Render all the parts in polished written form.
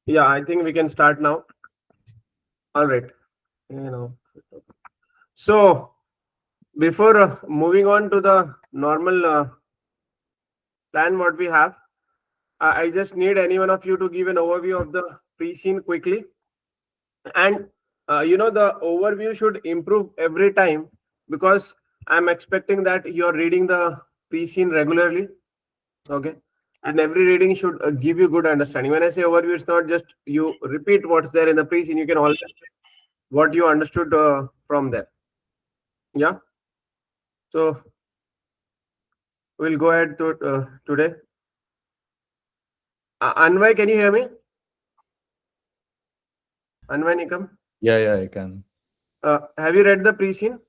Yeah, I think we can start now. All right. So before moving on to the normal plan, what we have, I just need any one of you to give an overview of the pre-scene quickly. And the overview should improve every time, because I'm expecting that you're reading the pre-scene regularly. Okay. And every reading should give you good understanding. When I say overview, it's not just you repeat what's there in the pre-scene. You can always say what you understood from there. Yeah. So we'll go ahead to today. Anvay, can you hear me? Anvay Nikam, Yeah, I can. have you read the pre-scene?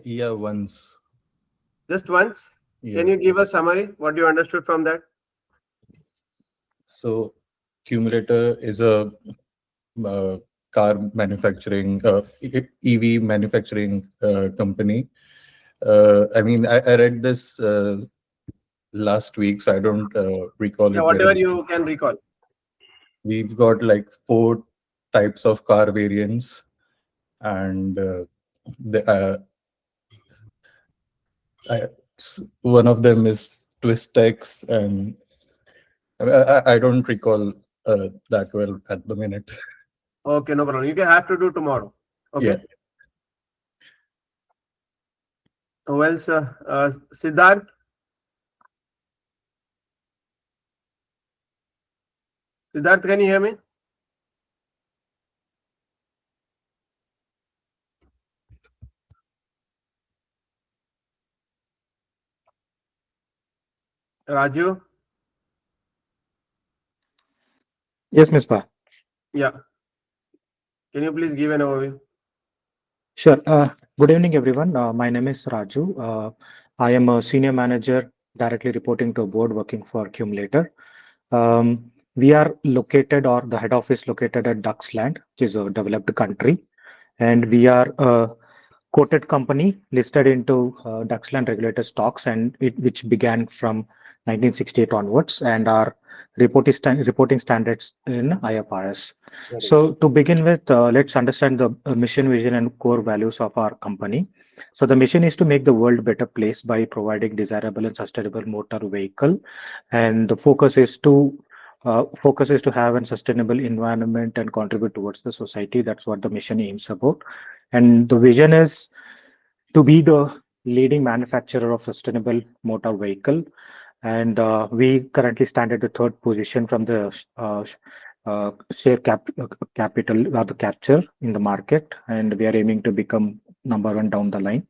Yeah, once. Just once? Can Yeah. you give a summary what you understood from that? So, Cewmlator is a uh, car manufacturing, EV manufacturing company. I mean, I read this last week, so I don't recall Yeah, it very whatever well. you can recall. We've got like four types of car variants, and I, one of them is Twistex, and I don't recall that well at the minute. Okay, no problem. You can have to do tomorrow. Yeah. Okay. Well, sir, Siddharth, Siddharth, can you hear me? Raju, Yes, Ms. Pa. yeah. Can you please give an overview? Sure. Good evening, everyone. My name is Raju. I am a senior manager directly reporting to a board working for Cewmlator. We are located, or the head office located at Duxland, which is a developed country, and we are a quoted company listed into Duxland regulated stocks, and which began from 1968 onwards, and our reporting standards in IFRS. So to begin with, let's understand the mission, vision, and core values of our company. So the mission is to make the world a better place by providing desirable and sustainable motor vehicle, and the focus is to have a sustainable environment and contribute towards the society. That's what the mission aims about. And the vision is to be the leading manufacturer of sustainable motor vehicle. And we currently stand at the third position from the capital or the capture in the market, and we are aiming to become number one down the line.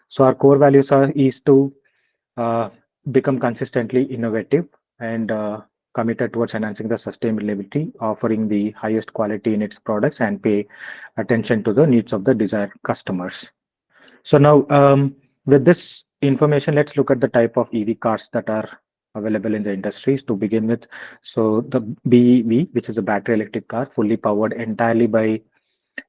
So our core values are is to uh, become consistently innovative and committed towards enhancing the sustainability, offering the highest quality in its products, and pay attention to the needs of the desired customers. So now, with this information, let's look at the type of EV cars that are available in the industries to begin with. So the BEV, which is a battery electric car, fully powered entirely by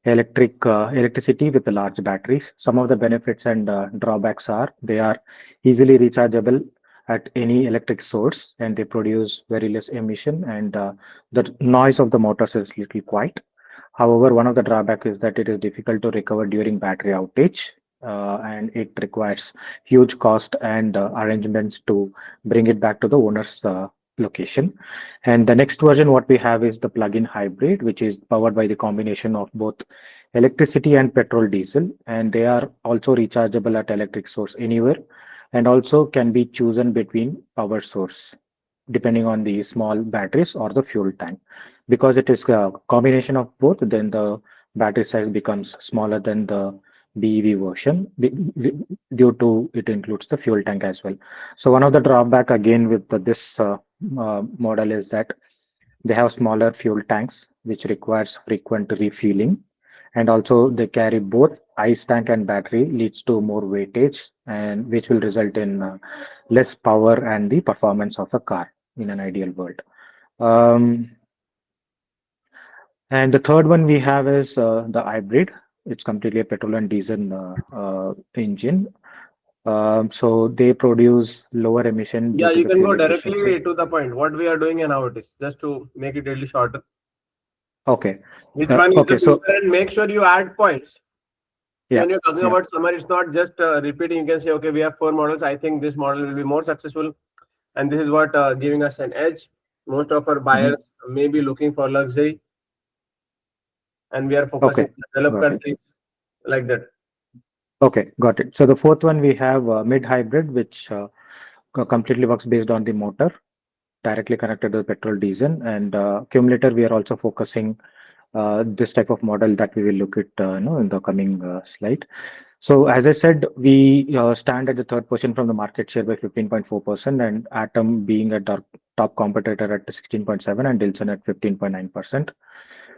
electricity with the large batteries. Some of the benefits and drawbacks are they are easily rechargeable at any electric source, and they produce very less emission, and the noise of the motors is little quiet. However, one of the drawbacks is that it is difficult to recover during battery outage, and it requires huge cost and arrangements to bring it back to the owner's location. And the next version, what we have is the plug-in hybrid, which is powered by the combination of both electricity and petrol diesel, and they are also rechargeable at electric source anywhere, and also can be chosen between power source depending on the small batteries or the fuel tank. Because it is a combination of both, then the battery size becomes smaller than the BEV version due to it includes the fuel tank as well. So one of the drawback again with this model is that they have smaller fuel tanks, which requires frequent refueling, and also they carry both ice tank and battery, leads to more weightage, and which will result in less power and the performance of a car in an ideal world. Um, and the third one we have is the hybrid. It's completely a petrol and diesel engine. So they produce lower emission due Yeah, to you the can fuel go efficiency. directly to the point. What we are doing and how it is, just to make it really shorter. Okay. Which one is Okay. the So filter, and make sure you add points. yeah. When you're talking Yeah. about summary, it's not just repeating. You can say, okay, we have 4 models. I think this model will be more successful, and this is what giving us an edge. Most of our buyers may be looking for luxury, and we are focusing Okay. on developed Got it. countries like that. Okay. Got it. So the fourth one we have mid hybrid, which completely works based on the motor, directly connected to the petrol diesel, and Cewmlator. We are also focusing this type of model that we will look at in the coming slide. So as I said, we stand at the third position from the market share by 15.4%, and Atom being at our top competitor at 16.7, and Dilson at 15.9%.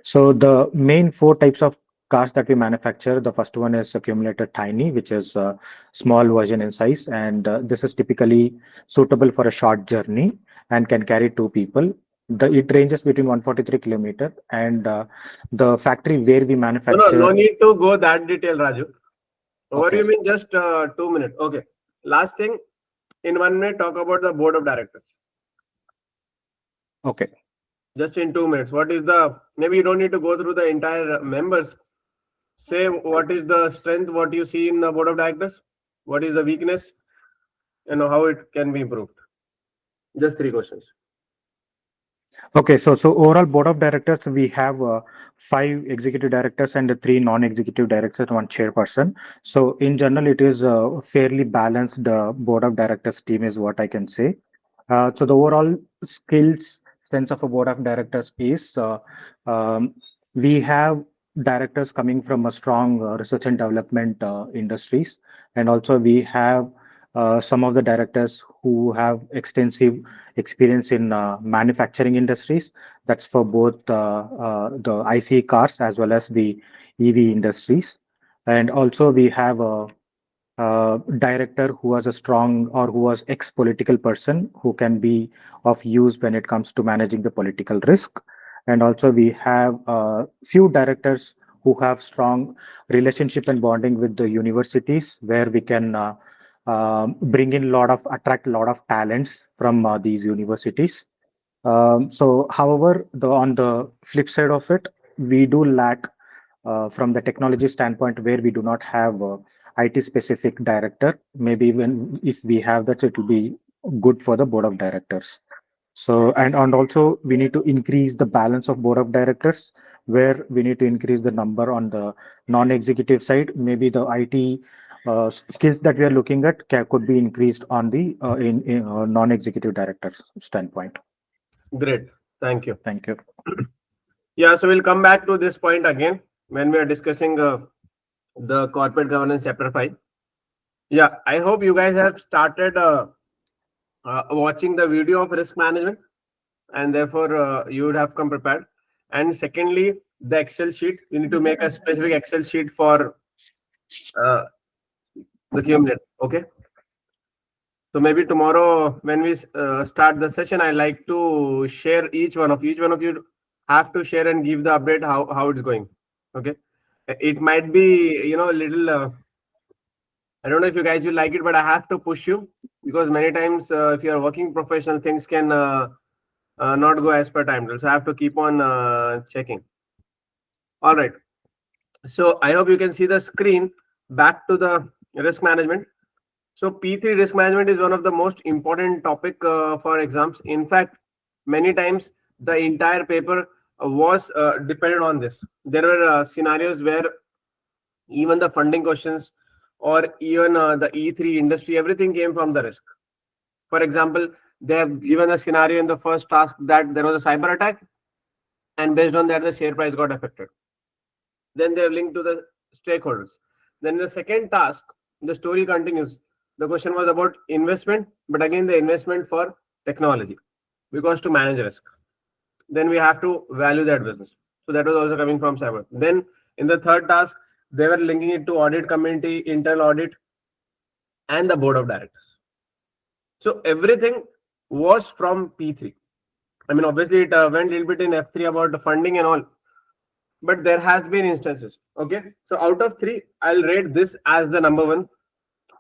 So the main four types of cars that we manufacture, the first one is Cewmlator Tiny, which is a small version in size, and this is typically suitable for a short journey and can carry two people. It ranges between 143 kilometer, and the factory where we No manufacture. need to go that detail, Raju. Okay. Overview means just 2 minutes. Okay. Last thing, in 1 minute, talk about the board of directors. Okay. Just in 2 minutes. What is the, maybe you don't need to go through the entire members. Say what is the strength, what you see in the board of directors, what is the weakness, how it can be improved. Just 3 questions. Okay, so overall board of directors, we have 5 executive directors and 3 non-executive directors, 1 chairperson. So in general, it is a fairly balanced board of directors team is what I can say. So the overall skills sense of a board of directors is we have directors coming from a strong research and development industries, and also we have some of the directors who have extensive experience in manufacturing industries. That's for both the IC cars as well as the EV industries. And also we have a director who was a strong or who was ex-political person who can be of use when it comes to managing the political risk. And also we have a few directors who have strong relationship and bonding with the universities where we can bring in attract a lot of talents from these universities. However, on the flip side of it, we do lack from the technology standpoint where we do not have a IT specific director. Maybe even if we have that, it will be good for the board of directors. So, and also we need to increase the balance of board of directors where we need to increase the number on the non-executive side. Maybe the IT skills that we are looking at could be increased on the in non-executive directors standpoint. Great. Thank you. Thank you. Yeah, so we'll come back to this point again when we are discussing the corporate governance chapter 5. Yeah, I hope you guys have started watching the video of risk management, and therefore you would have come prepared. And secondly, the Excel sheet. You need to make a specific Excel sheet for the Cewmlator. Okay. So maybe tomorrow when we start the session, I like to share each one of you have to share and give the update how it's going. Okay. It might be a little. I don't know if you guys will like it, but I have to push you because many times if you are working professional, things can not go as per timetable. So I have to keep on checking. All right. So I hope you can see the screen. Back to the risk management. So P3 risk management is one of the most important topic for exams. In fact, many times the entire paper was dependent on this. There were scenarios where even the funding questions or even the E3 industry, everything came from the risk. For example, they have given a scenario in the first task that there was a cyber attack, and based on that, the share price got affected. Then they have linked to the stakeholders. Then in the second task, the story continues. The question was about investment, but again, the investment for technology, because to manage risk. Then we have to value that business. So that was also coming from cyber. Then in the third task, they were linking it to audit committee, internal audit, and the board of directors. So everything was from P3. I mean, obviously, it went a little bit in F3 about the funding and all, but there has been instances. Okay, so out of 3, I'll rate this as the number 1.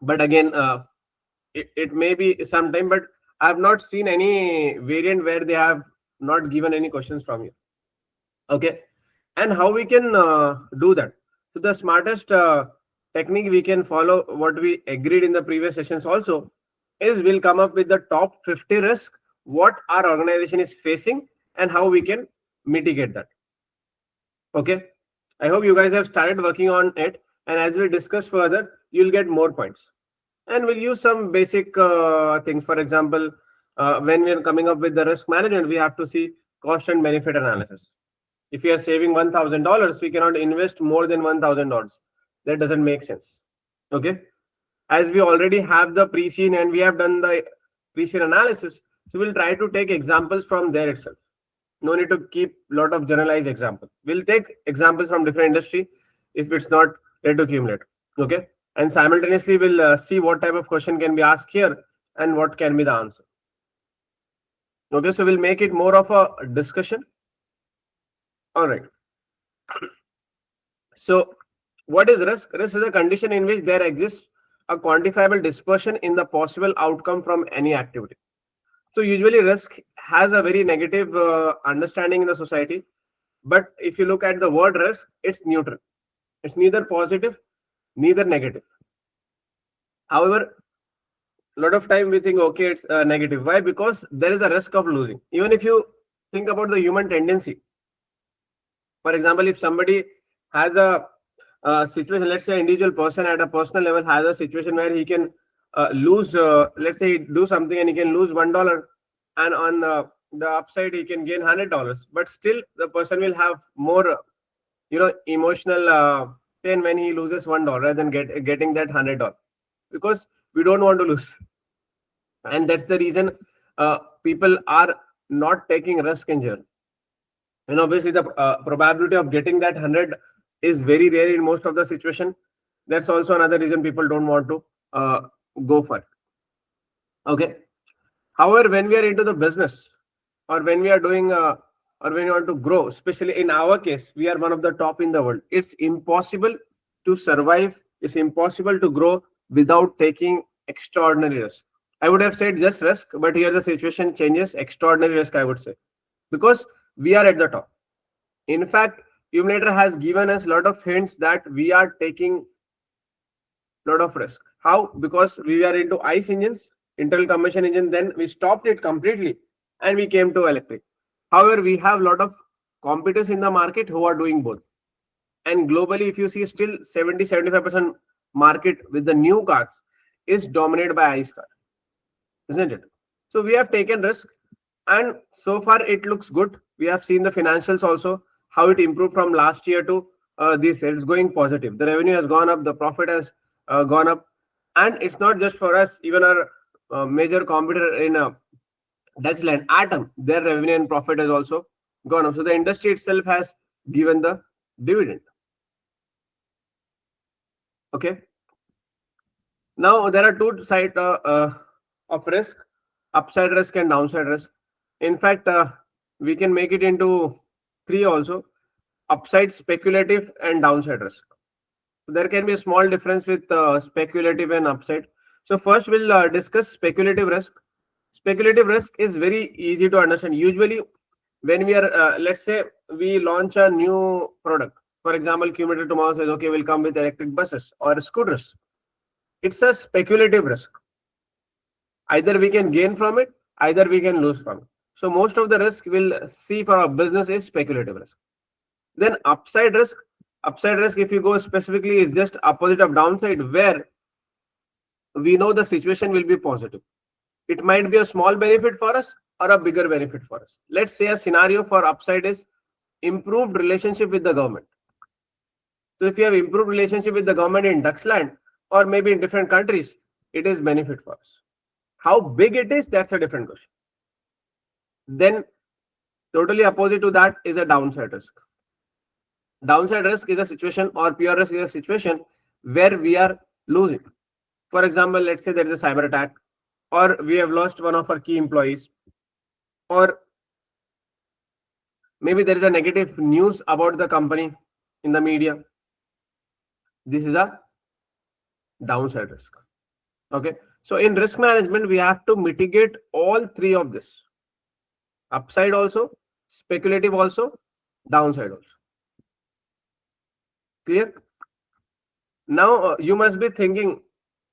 But again, it may be sometime, but I have not seen any variant where they have not given any questions from you. Okay, and how we can do that. So the smartest technique we can follow, what we agreed in the previous sessions also, is we'll come up with the top 50 risk what our organization is facing and how we can mitigate that. Okay, I hope you guys have started working on it, and as we discuss further, you'll get more points. And we'll use some basic things. For example, when we're coming up with the risk management, we have to see cost and benefit analysis. If we are saving $1,000, we cannot invest more than $1,000. That doesn't make sense. Okay, as we already have the pre-scene and we have done the pre-scene analysis, so we'll try to take examples from there itself. No need to keep a lot of generalized examples. We'll take examples from different industry if it's not related to Cewmlator. Okay, and simultaneously we'll see what type of question can be asked here and what can be the answer. Okay, so we'll make it more of a discussion. All right. So what is risk? Risk is a condition in which there exists a quantifiable dispersion in the possible outcome from any activity. So usually risk has a very negative understanding in the society. But if you look at the word risk, it's neutral. It's neither positive, neither negative. However, a lot of time we think, okay, it's negative. Why? Because there is a risk of losing. Even if you think about the human tendency. For example, if somebody has a situation, let's say an individual person at a personal level has a situation where he can lose, let's say do something and he can lose $1, and on the upside he can gain $100, but still the person will have more emotional pain when he loses $1 rather than getting that $100, because we don't want to lose. And that's the reason people are not taking risk in journey. And obviously the probability of getting that 100 is very rare in most of the situation. That's also another reason people don't want to go for it. Okay. However, when we are into the business, or when we are doing or when you want to grow, especially in our case, we are one of the top in the world. It's impossible to survive. It's impossible to grow without taking extraordinary risk. I would have said just risk, but here the situation changes. Extraordinary risk, I would say, because we are at the top. In fact, Cewmlator has given us a lot of hints that we are taking a lot of risk. How? Because we are into ICE engines, internal combustion engine, then we stopped it completely and we came to electric. However, we have a lot of competitors in the market who are doing both. And globally, if you see, still 70-75% market with the new cars is dominated by ICE cars, isn't it? So we have taken risk, and so far it looks good. We have seen the financials also, how it improved from last year to this year. It's going positive. The revenue has gone up, the profit has gone up, and it's not just for us. Even our major competitor in Duxland, Atom, their revenue and profit has also gone up. So the industry itself has given the dividend. Okay. Now there are two sides of risk: upside risk and downside risk. In fact, we can make it into three also: upside, speculative, and downside risk. So there can be a small difference with speculative and upside. So first we'll discuss speculative risk. Speculative risk is very easy to understand. Usually when we are, let's say we launch a new product. For example, Cewmlator tomorrow says, okay, we'll come with electric buses or scooters. It's a speculative risk. Either we can gain from it, either we can lose from it. So most of the risk we'll see for our business is speculative risk. Then upside risk. Upside risk, if you go specifically, is just opposite of downside, where we know the situation will be positive. It might be a small benefit for us or a bigger benefit for us. Let's say a scenario for upside is improved relationship with the government. So if you have improved relationship with the government in Duxland or maybe in different countries, it is benefit for us. How big it is, that's a different question. Then totally opposite to that is a downside risk. Downside risk is a situation, or pure risk is a situation where we are losing. For example, let's say there is a cyber attack, or we have lost one of our key employees, or maybe there is a negative news about the company in the media. This is a downside risk. Okay. So in risk management, we have to mitigate all three of this: upside also, speculative also, downside also. Clear? Now you must be thinking,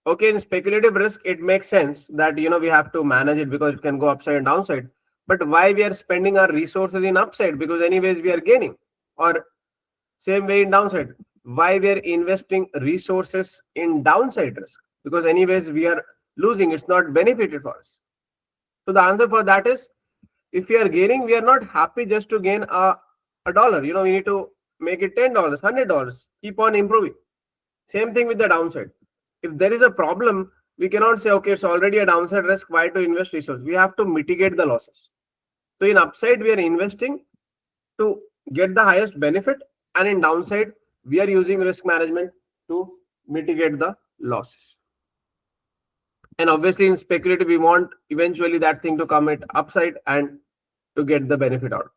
okay, in speculative risk, it makes sense that we have to manage it because it can go upside and downside. But why we are spending our resources in upside? Because anyways we are gaining. Or same way in downside. Why we are investing resources in downside risk? Because anyways we are losing. It's not benefited for us. So the answer for that is, if we are gaining, we are not happy just to gain a dollar. We need to make it $10, $100. Keep on improving. Same thing with the downside. If there is a problem, we cannot say, okay, it's already a downside risk, why to invest resources? We have to mitigate the losses. So in upside, we are investing to get the highest benefit, and in downside, we are using risk management to mitigate the losses. And obviously in speculative, we want eventually that thing to come at upside and to get the benefit out.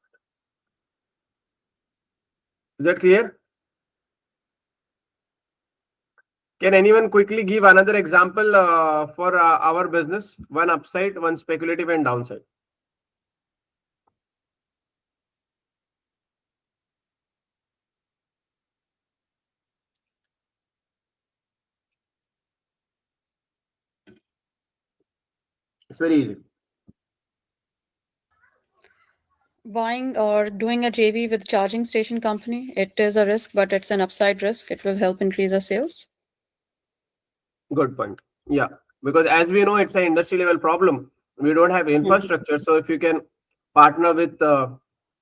Is that clear? Can anyone quickly give another example for our business? One upside, one speculative, and downside. It's very easy. Buying or doing a JV with charging station company, it is a risk, but it's an upside risk. It will help increase our sales. Good point. Yeah, because as we know, it's an industry level problem. We don't have infrastructure. So if you can partner with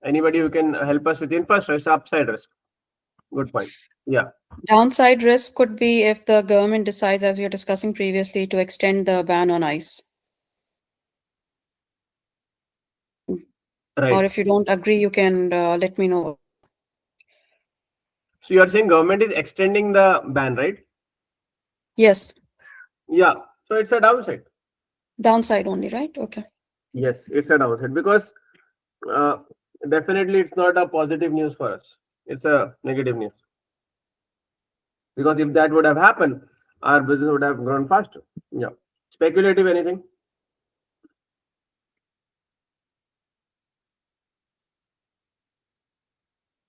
anybody who can help us with infrastructure, it's upside risk. Good point. Yeah. Downside risk could be if the government decides, as we were discussing previously, to extend the ban on ICE. Right. Or if you don't agree, you can let me know. So you are saying government is extending the ban, right? Yes. Yeah. So it's a downside. Downside only, right? Okay. Yes, it's a downside because definitely it's not a positive news for us. It's a negative news. Because if that would have happened, our business would have grown faster. Yeah. Speculative, anything?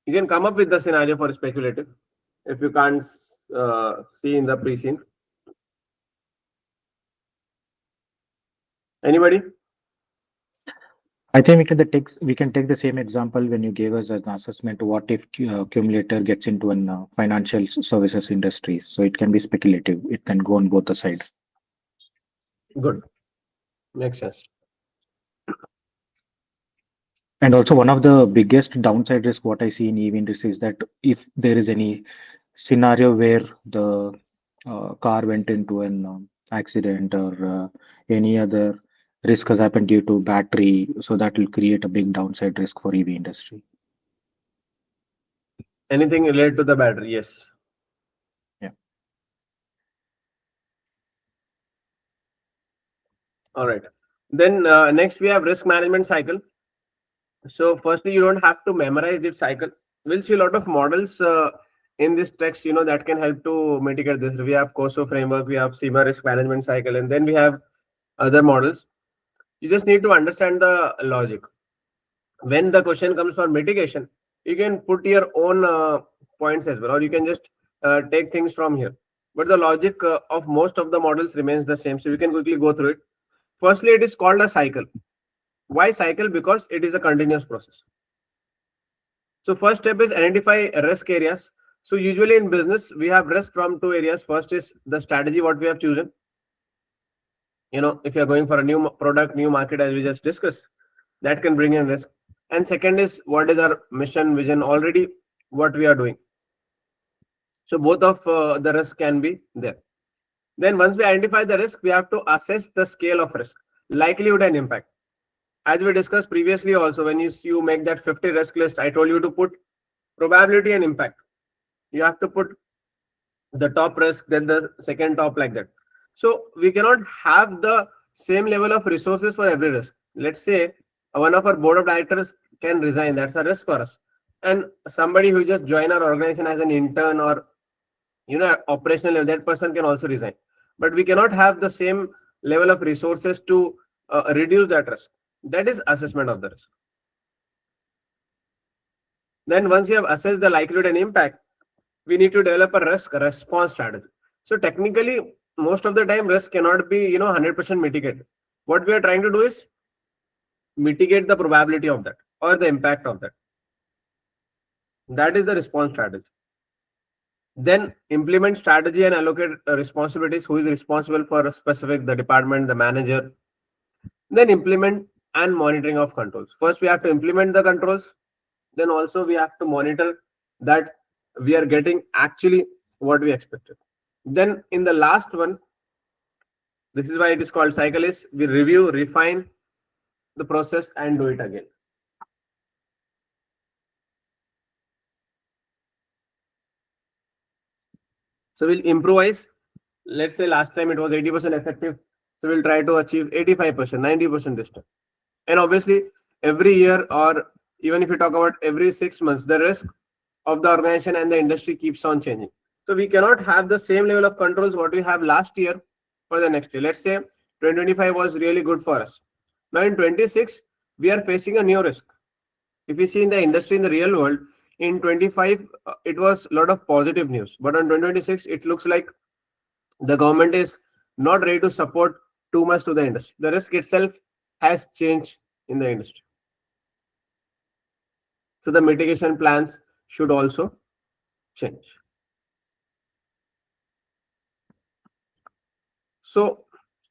You can come up with the scenario for speculative if you can't see in the pre-scene. Anybody? I think we can take the same example when you gave us an assessment. What if Cewmlator gets into an financial services industry? So it can be speculative. It can go on both the sides. Good. Makes sense. And also one of the biggest downside risk what I see in EV industry is that if there is any scenario where the car went into an accident or any other risk has happened due to battery, so that will create a big downside risk for EV industry. Anything related to the battery? Yes. Yeah. All right. Then next we have risk management cycle. So firstly, you don't have to memorize this cycle. We'll see a lot of models in this text, that can help to mitigate this. We have COSO framework, we have CIMA risk management cycle, and then we have other models. You just need to understand the logic. When the question comes for mitigation, you can put your own points as well, or you can just take things from here. But the logic of most of the models remains the same. So we can quickly go through it. Firstly, it is called a cycle. Why cycle? Because it is a continuous process. So first step is identify risk areas. So usually in business, we have risk from two areas. First is the strategy, what we have chosen. If you're going for a new product, new market, as we just discussed, that can bring in risk. And second is what is our mission, vision, already what we are doing. So both of the risk can be there. Then once we identify the risk, we have to assess the scale of risk, likelihood and impact. As we discussed previously also, when you make that 50 risk list, I told you to put probability and impact. You have to put the top risk, then the second top, like that. So we cannot have the same level of resources for every risk. Let's say one of our board of directors can resign. That's a risk for us. And somebody who just joined our organization as an intern or operational level, that person can also resign. But we cannot have the same level of resources to reduce that risk. That is assessment of the risk. Then once you have assessed the likelihood and impact, we need to develop a risk response strategy. So technically, most of the time, risk cannot be 100% mitigated. What we are trying to do is mitigate the probability of that or the impact of that. That is the response strategy. Then implement strategy and allocate responsibilities. Who is responsible for a specific, the department, the manager. Then implement and monitoring of controls. First, we have to implement the controls. Then also we have to monitor that we are getting actually what we expected. Then in the last one, this is why it is called cycle, is we review, refine the process and do it again. So we'll improvise. Let's say last time it was 80% effective. So we'll try to achieve 85%, 90% this time. And obviously, every year, or even if you talk about every 6 months, the risk of the organization and the industry keeps on changing. So we cannot have the same level of controls what we have last year for the next year. Let's say 2025 was really good for us. Now in 26, we are facing a new risk. If we see in the industry, in the real world, in 25, it was a lot of positive news. But on 2026, it looks like the government is not ready to support too much to the industry. The risk itself has changed in the industry. So the mitigation plans should also change. So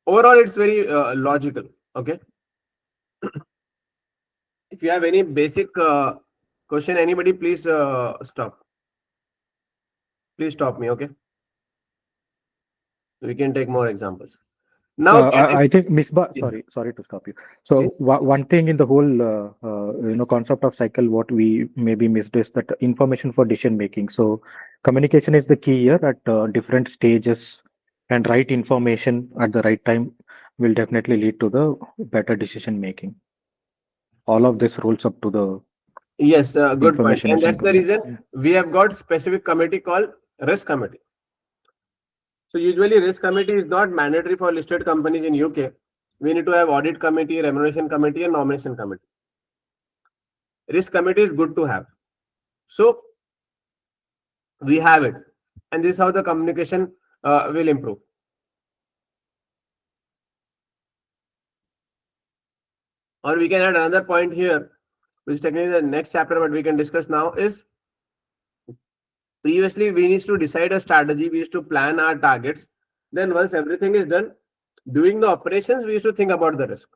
overall, it's very logical. Okay. If you have any basic question, anybody, please stop. Please stop me. Okay. We can take more examples. Now, I think Misbah, sorry to stop you. So Yes. one thing in the whole concept of cycle, what we maybe missed is that information for decision making. So communication is the key here at different stages, and right information at the right time will definitely lead to the better decision making. All of this rolls up to the yes, good point. information And is that's the important. reason we have got specific committee called risk committee. So usually risk committee is not mandatory for listed companies in UK. We need to have audit committee, remuneration committee, and nomination committee. Risk committee is good to have. So we have it. And this is how the communication will improve. Or we can add another point here, which is technically the next chapter, but we can discuss now, is previously we need to decide a strategy, we used to plan our targets. Then once everything is done, during the operations, we used to think about the risk.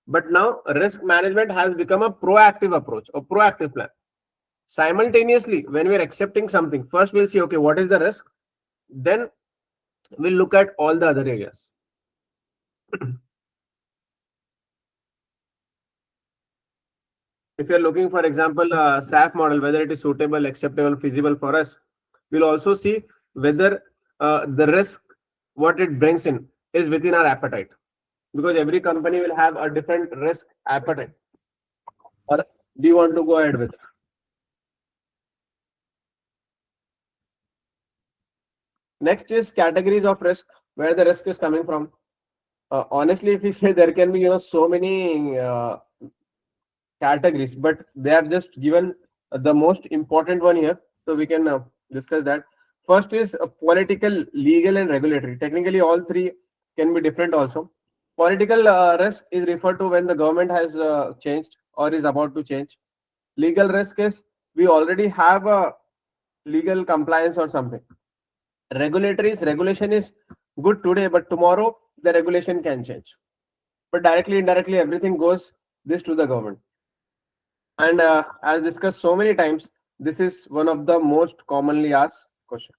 But now risk management has become a proactive approach, a proactive plan. Simultaneously, when we're accepting something, first we'll see, okay, what is the risk? Then we'll look at all the other areas. If you're looking, for example, a SAF model, whether it is suitable, acceptable, feasible for us, we'll also see whether the risk, what it brings in, is within our appetite. Because every company will have a different risk appetite. Or do you want to go ahead with it? Next is categories of risk, where the risk is coming from. Honestly, if we say, there can be so many categories, but they have just given the most important one here, so we can discuss that. First is political, legal, and regulatory. Technically, all three can be different also. Political risk is referred to when the government has changed or is about to change. Legal risk is we already have a legal compliance or something. Regulation is good today, but tomorrow the regulation can change. But directly, indirectly, everything goes this to the government. And as discussed so many times, this is one of the most commonly asked questions.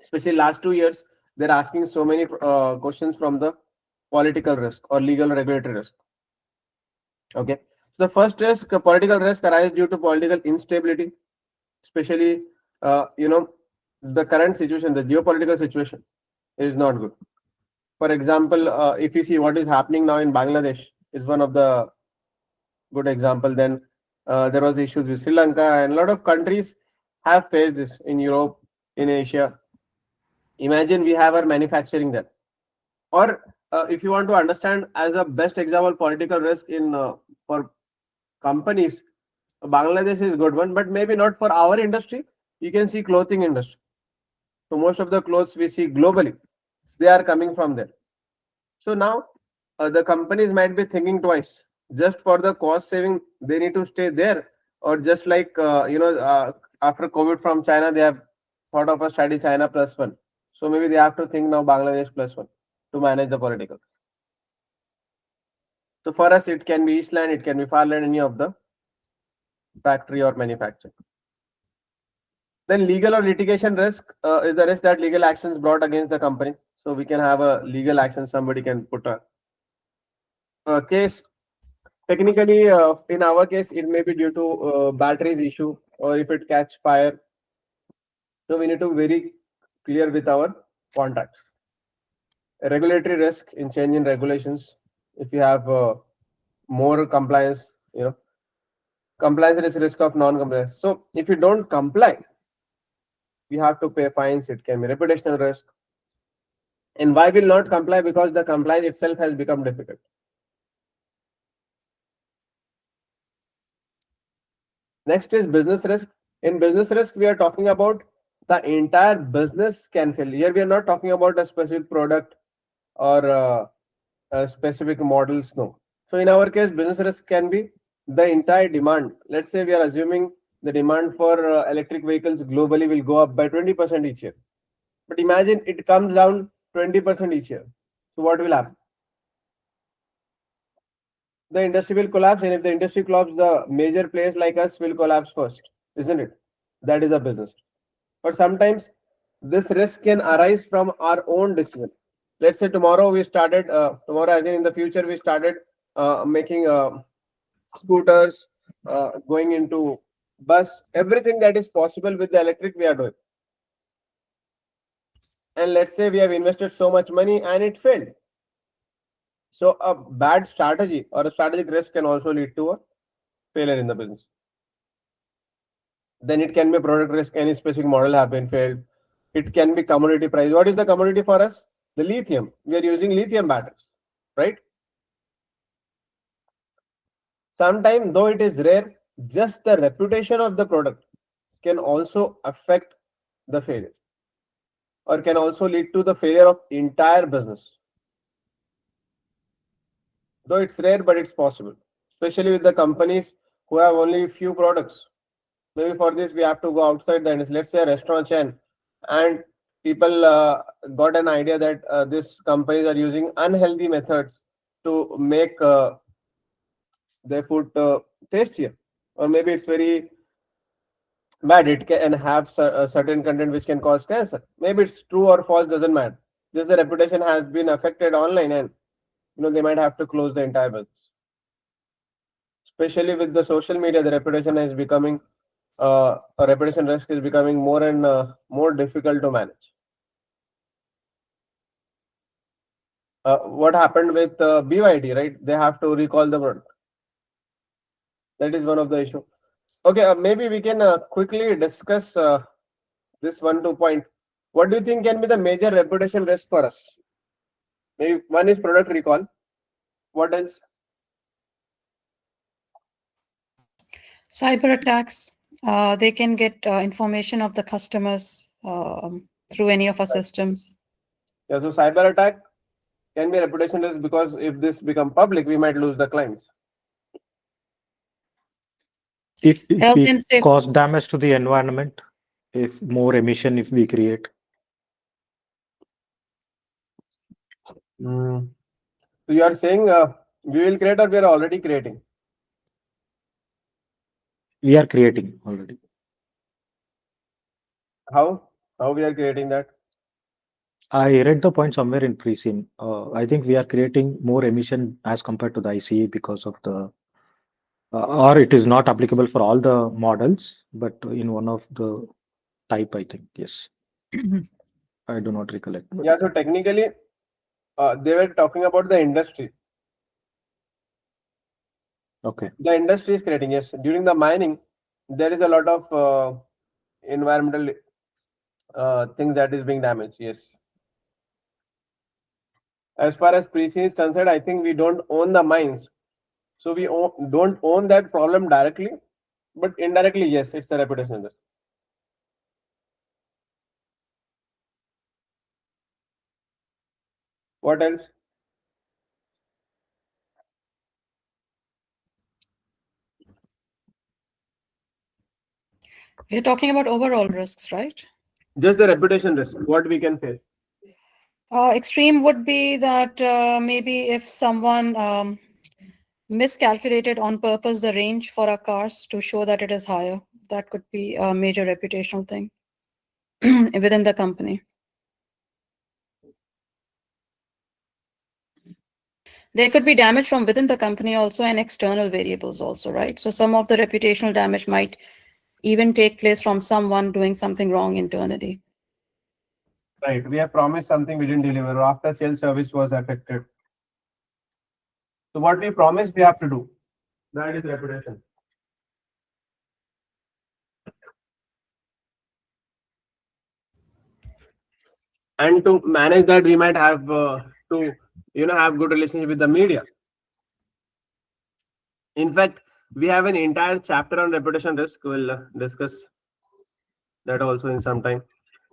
Especially last 2 years, they're asking so many questions from the political risk or legal regulatory risk. Okay. So the first risk, political risk, arises due to political instability, especially the current situation, the geopolitical situation is not good. For example, if you see what is happening now in Bangladesh, is one of the good example. Then there was issues with Sri Lanka, and a lot of countries have faced this in Europe, in Asia. Imagine we have our manufacturing there. Or if you want to understand as a best example, political risk in for companies, Bangladesh is a good one, but maybe not for our industry, You can see clothing industry. So most of the clothes we see globally, they are coming from there. So now the companies might be thinking twice. Just for the cost saving, they need to stay there, or just like after COVID from China, they have thought of a study China +1. So maybe they have to think now Bangladesh +1 to manage the political. So for us, it can be Eastland, it can be Farland, any of the factory or manufacturer. Then legal or litigation risk is the risk that legal actions brought against the company. So we can have a legal action, somebody can put a case. Technically, in our case, it may be due to batteries issue, or if it catch fire. So we need to be very clear with our contracts. A regulatory risk in change in regulations. If you have more compliance, compliance is risk of non-compliance. So if you don't comply, we have to pay fines. It can be reputational risk. And why will not comply? Because the compliance itself has become difficult. Next is business risk. In business risk, we are talking about the entire business can fail. Here we are not talking about a specific product or a specific models. No. So in our case, business risk can be the entire demand. Let's say we are assuming the demand for electric vehicles globally will go up by 20% each year. But imagine it comes down 20% each year. So what will happen? The industry will collapse, and if the industry collapses, the major players like us will collapse first, isn't it? That is a business. But sometimes this risk can arise from our own decision. Let's say tomorrow we started, tomorrow as in the future, we started making scooters, going into bus, everything that is possible with the electric we are doing. And let's say we have invested so much money and it failed. So a bad strategy or a strategic risk can also lead to a failure in the business. Then it can be product risk, any specific model have been failed. It can be commodity price. What is the commodity for us? The lithium. We are using lithium batteries, right? Sometimes, though it is rare, just the reputation of the product can also affect the failure, or can also lead to the failure of entire business. Though it's rare, but it's possible, especially with the companies who have only few products. Maybe for this we have to go outside the industry. Let's say a restaurant chain, and people got an idea that these companies are using unhealthy methods to make their food tastier, or maybe it's very bad. It can have a certain content which can cause cancer. Maybe it's true or false, doesn't matter. Just the reputation has been affected online, and they might have to close the entire business. Especially with the social media, the reputation is becoming a reputation risk is becoming more and more difficult to manage. What happened with BYD, right? They have to recall the product. That is one of the issue. Okay, maybe we can quickly discuss this 1-2 point. What do you think can be the major reputation risk for us? Maybe one is product recall. What else? Cyber attacks. They can get information of the customers through any of our systems. Yeah, so cyber attack can be a reputation risk, because if this become public, we might lose the clients. If Health we and safety. cause damage to the environment, if more emission if we create. So you are saying we will create, or we are already creating? We are creating already. How we are creating that? I read the point somewhere in pre-scene. I think we are creating more emission as compared to the ICE because of the, or it is not applicable for all the models, but in one of the type, I think, yes. I do not recollect. but- Yeah, so technically, they were talking about the industry. Okay. The industry is creating, yes. During the mining, there is a lot of environmental things that is being damaged, yes. As far as pre-scene is concerned, I think we don't own the mines. So we don't own that problem directly, but indirectly, yes, it's a reputation risk. What else? We're talking about overall risks, right? Just the reputation risk. What we can face. Extreme would be that maybe if someone miscalculated on purpose the range for our cars to show that it is higher, that could be a major reputational thing within the company. There could be damage from within the company also and external variables also, right? So some of the reputational damage might even take place from someone doing something wrong internally. Right. We have promised something we didn't deliver. After sales service was affected. So what we promised, we have to do. That is reputation. And to manage that, we might have to have good relationship with the media. In fact, we have an entire chapter on reputation risk. We'll discuss that also in some time.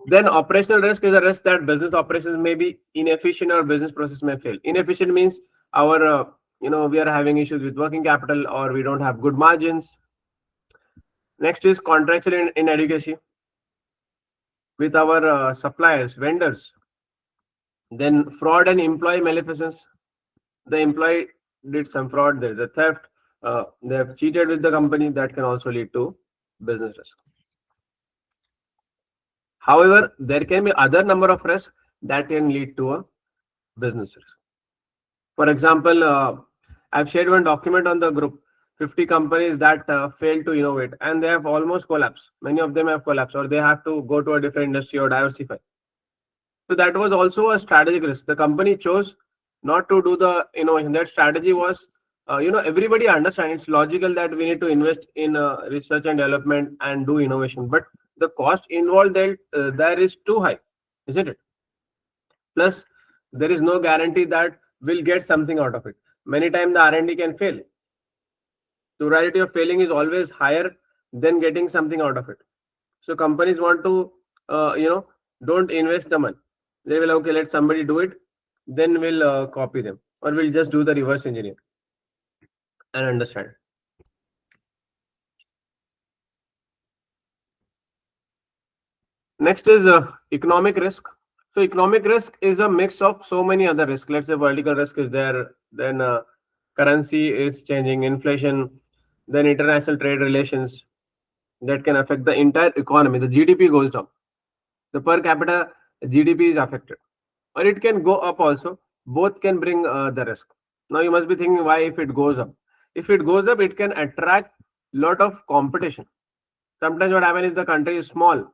Then operational risk is a risk that business operations may be inefficient or business process may fail. Inefficient means our we are having issues with working capital or we don't have good margins. Next is contractual inadequacy with our suppliers, vendors. Then fraud and employee maleficence. The employee did some fraud, there's a theft, they have cheated with the company, that can also lead to business risk. However, there can be other number of risks that can lead to a business risk. For example, I've shared one document on the group, 50 companies that failed to innovate and they have almost collapsed. Many of them have collapsed or they have to go to a different industry or diversify. So that was also a strategic risk. The company chose not to do the innovation. That strategy was, everybody understands it's logical that we need to invest in research and development and do innovation, but the cost involved there is too high, isn't it? Plus, there is no guarantee that we'll get something out of it. Many times the R&D can fail. The probability of failing is always higher than getting something out of it. So companies want to, don't invest the money. They will, okay, let somebody do it, then we'll copy them, or we'll just do the reverse engineer and understand. Next is economic risk. So economic risk is a mix of so many other risks. Let's say political risk is there, then currency is changing, inflation, then international trade relations that can affect the entire economy. The GDP goes down. The per capita GDP is affected, or it can go up also. Both can bring the risk. Now you must be thinking, why if it goes up? If it goes up, it can attract lot of competition. Sometimes what happens if the country is small.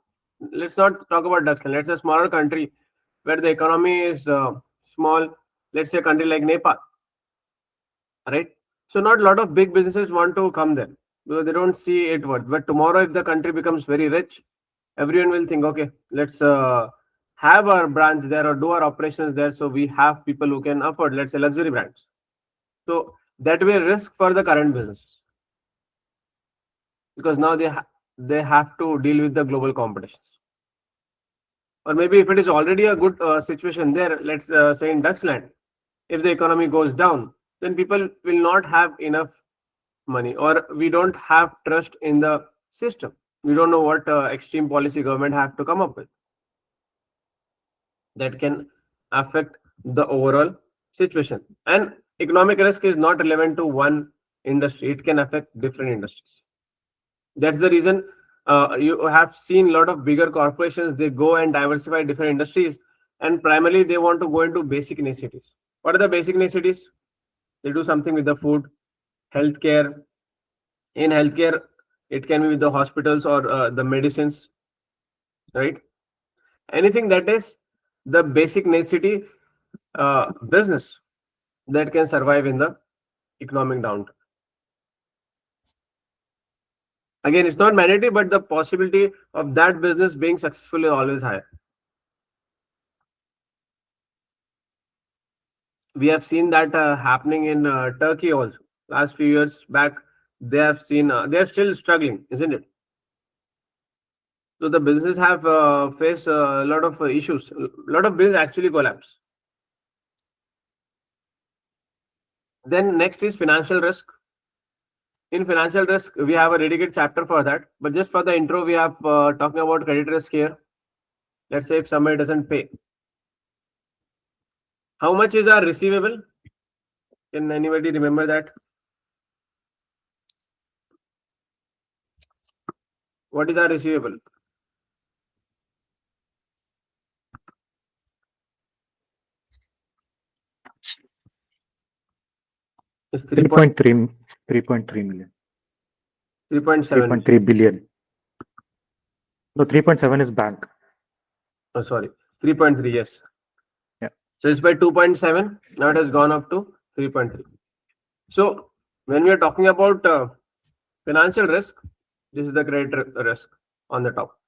Let's not talk about Duxland. Let's say a smaller country where the economy is small. Let's say a country like Nepal, right? So not a lot of big businesses want to come there because they don't see it worth. But tomorrow, if the country becomes very rich, everyone will think, okay, let's have our branch there or do our operations there. So we have people who can afford, let's say, luxury brands. So that will risk for the current businesses because now they have to deal with the global competitions. Or maybe if it is already a good situation there, let's say in Duxland, if the economy goes down, then people will not have enough money, or we don't have trust in the system. We don't know what extreme policy government have to come up with. That can affect the overall situation. And economic risk is not relevant to one industry. It can affect different industries. That's the reason you have seen a lot of bigger corporations, they go and diversify different industries, and primarily they want to go into basic necessities. What are the basic necessities? They do something with the food, healthcare. In healthcare, it can be with the hospitals or the medicines, right? Anything that is the basic necessity business that can survive in the economic downturn. Again, it's not mandatory, but the possibility of that business being successful is always higher. We have seen that happening in Turkey also. Last few years back, they have seen, they are still struggling, isn't it? So the businesses have faced a lot of issues. A lot of business actually collapse. Then next is financial risk. In financial risk, we have a dedicated chapter for that. But just for the intro, we have talking about credit risk here. Let's say if somebody doesn't pay. How much is our receivable? Can anybody remember that? What is our receivable? It's 3.3 million. 3.7. 3.3 billion. No, 3.7 is bank. Oh, sorry. 3.3, yes. Yeah. So it's by 2.7. Now it has gone up to 3.3. So when we are talking about financial risk, this is the credit risk on the top.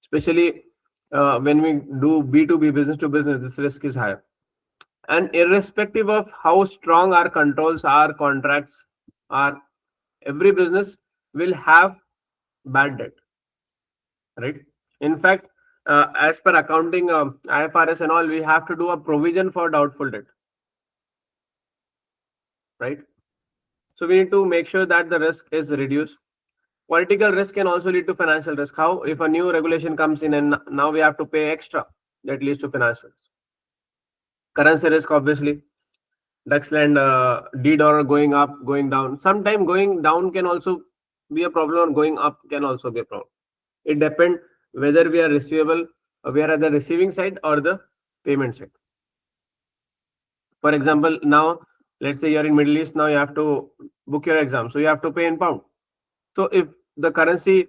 Especially when we do B2B, business to business, this risk is higher. And irrespective of how strong our controls, our contracts are, every business will have bad debt, right? In fact, as per accounting, IFRS and all, we have to do a provision for doubtful debt, right? So we need to make sure that the risk is reduced. Political risk can also lead to financial risk. How? If a new regulation comes in and now we have to pay extra, that leads to financial risk. Currency risk, obviously. Duxland, $D going up, going down. Sometimes going down can also be a problem, or going up can also be a problem. It depends whether we are receivable, we are at the receiving side or the payment side. For example, now let's say you're in Middle East, now you have to book your exam, so you have to pay in pound. So if the currency,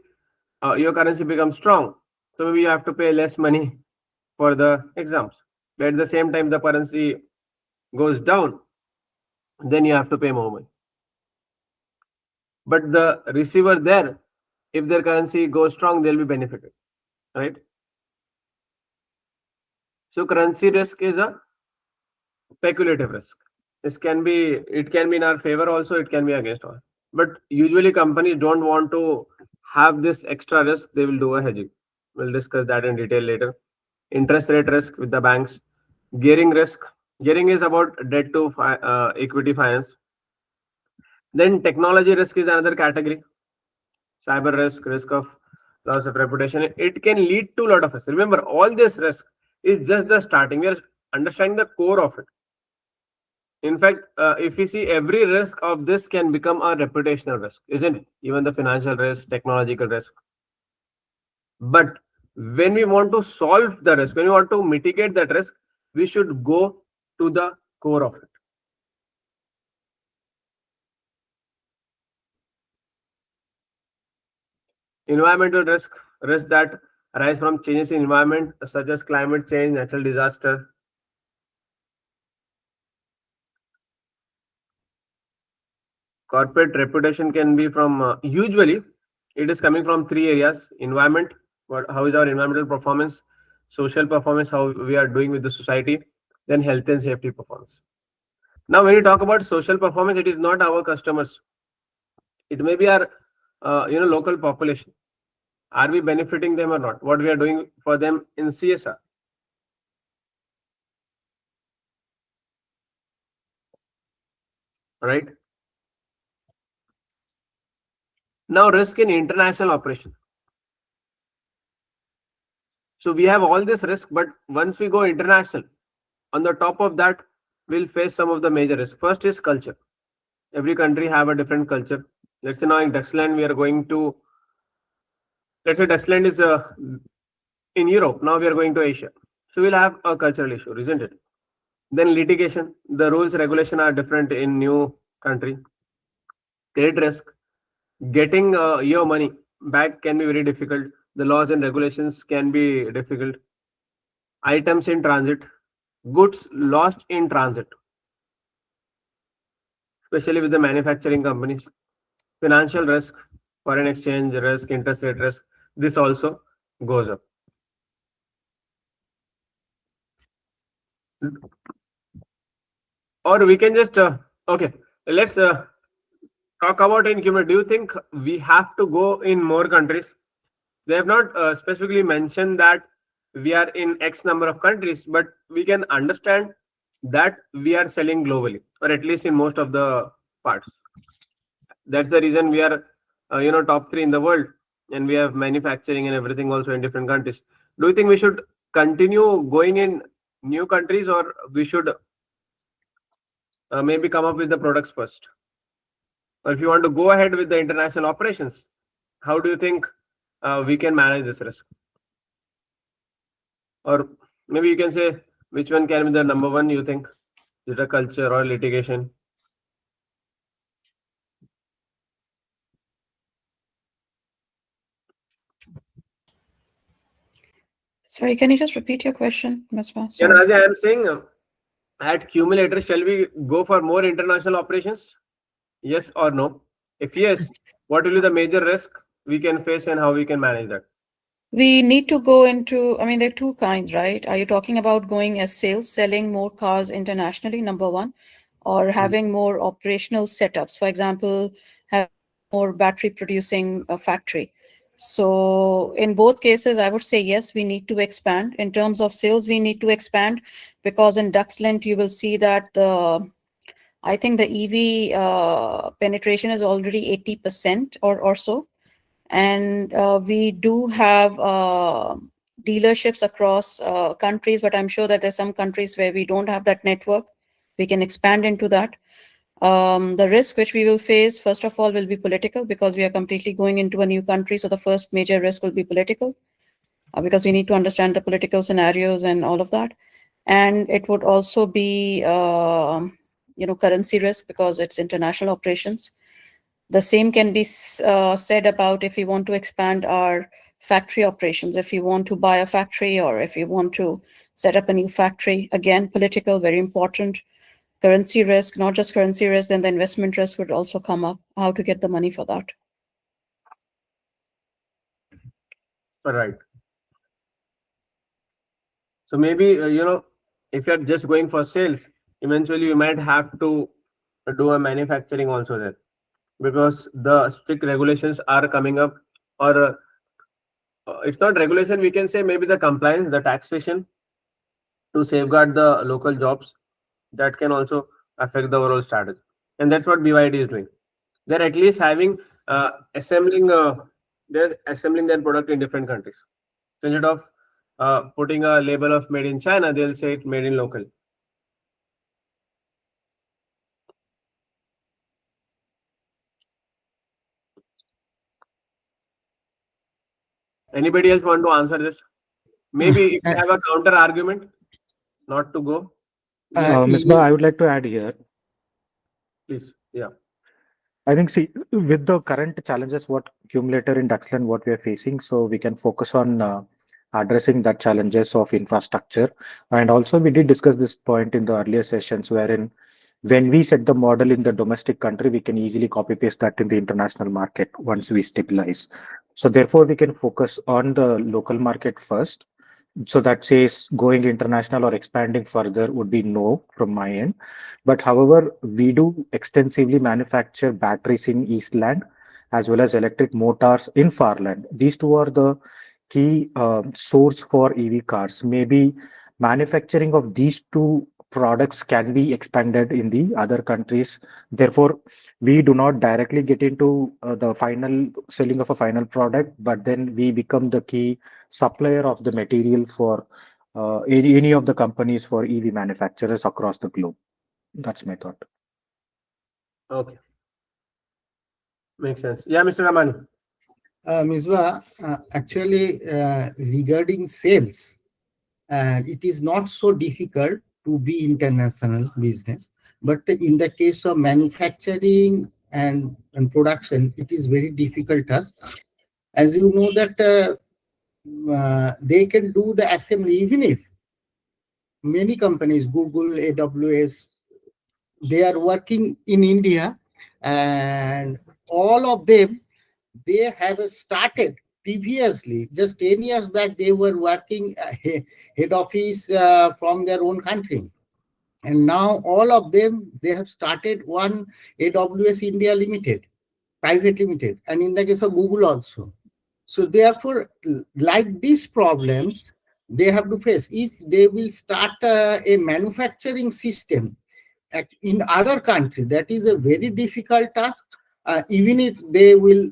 your currency becomes strong, so maybe you have to pay less money for the exams. But at the same time, the currency goes down, then you have to pay more money. But the receiver there, if their currency goes strong, they'll be benefited, right? So currency risk is a speculative risk. It can be in our favor also, it can be against us. But usually companies don't want to have this extra risk, they will do a hedging. We'll discuss that in detail later. Interest rate risk with the banks. Gearing risk. Gearing is about debt to equity finance. Then technology risk is another category. Cyber risk, risk of loss of reputation. It can lead to a lot of risk. Remember, all this risk is just the starting. We are understanding the core of it. In fact, if we see, every risk of this can become a reputational risk, isn't it? Even the financial risk, technological risk. But when we want to solve the risk, when we want to mitigate that risk, we should go to the core of it. Environmental risk that arise from changes in environment, such as climate change, natural disaster. Corporate reputation can be from, usually it is coming from three areas: environment, how is our environmental performance; social performance, how we are doing with the society; then health and safety performance. Now, when you talk about social performance, it is not our customers. It may be our local population. Are we benefiting them or not? What we are doing for them in CSR. Right? Now, risk in international operation. So we have all this risk, but once we go international, on the top of that, we'll face some of the major risks. First is culture. Every country have a different culture. Let's say now in Duxland, we are going to, let's say Duxland is in Europe. Now we are going to Asia. So we'll have a cultural issue, isn't it? Then litigation. The rules, regulation are different in new country. Credit risk. Getting your money back can be very difficult. The laws and regulations can be difficult. Items in transit. Goods lost in transit, especially with the manufacturing companies. Financial risk, foreign exchange risk, interest rate risk, this also goes up. Or we can just, okay, let's talk about in cumulative. Do you think we have to go in more countries? They have not specifically mentioned that we are in X number of countries, but we can understand that we are selling globally. or at least in most of the parts. That's the reason we are, top 3 in the world, and we have manufacturing and everything also in different countries. Do you think we should continue going in new countries, or we should maybe come up with the products first? Or if you want to go ahead with the international operations, how do you think we can manage this risk? Or maybe you can say which one can be the number one, you think? Is it a culture or litigation? Sorry, can you just repeat your question, Misbah? Yeah, Sorry. Nazi, I am saying at Cewmlator, shall we go for more international operations? Yes or no? If yes, what will be the major risk we can face and how we can manage that? We need to go into, I mean, there are two kinds, right? Are you talking about going as sales, selling more cars internationally, number one, or having more operational setups? For example, have more battery producing a factory. So in both cases, I would say, yes, we need to expand. In terms of sales, we need to expand because in Duxland, you will see that I think the EV penetration is already 80% or so. And we do have dealerships across countries, but I'm sure that there's some countries where we don't have that network. We can expand into that. The risk which we will face, first of all, will be political because we are completely going into a new country. So the first major risk will be political because we need to understand the political scenarios and all of that. And it would also be, currency risk because it's international operations. The same can be said about if we want to expand our factory operations, if you want to buy a factory or if you want to set up a new factory. Again, political, very important. Currency risk, not just currency risk, then the investment risk would also come up, how to get the money for that. All right. So maybe, if you're just going for sales, eventually you might have to do a manufacturing also there, because the strict regulations are coming up, or it's not regulation, we can say maybe the compliance, the taxation to safeguard the local jobs, that can also affect the overall strategy. And that's what BYD is doing. They're at least having assembling their product in different countries. So instead of putting a label of made in China, they'll say it made in local. Anybody else want to answer this? Maybe if you have a counter argument not to go. Misbah, I would like to add here. Please. Yeah. I think, see, with the current challenges, what Cewmlator in Duxland, what we are facing, so we can focus on addressing that challenges of infrastructure. And also, we did discuss this point in the earlier sessions, wherein when we set the model in the domestic country, we can easily copy paste that in the international market once we stabilize. So therefore, we can focus on the local market first. So that says going international or expanding further would be no from my end. But however, we do extensively manufacture batteries in Eastland as well as electric motors in Farland. These two are the key source for EV cars. Maybe manufacturing of these two products can be expanded in the other countries. Therefore, we do not directly get into the final selling of a final product, but then we become the key supplier of the material for any of the companies for EV manufacturers across the globe. That's my thought. Okay. Makes sense. Yeah, Mr. Ramani. Misbah, actually, regarding sales, it is not so difficult to be international business. But in the case of manufacturing and production, it is very difficult task. As you know that they can do the assembly, even if many companies, Google, AWS, they are working in India, and all of them, they have started previously, just 10 years back, they were working head office from their own country. And now all of them, they have started one AWS India Limited, private limited, and in the case of Google also. So therefore, like these problems, they have to face. If they will start a manufacturing system, in other countries, that is a very difficult task, even if they will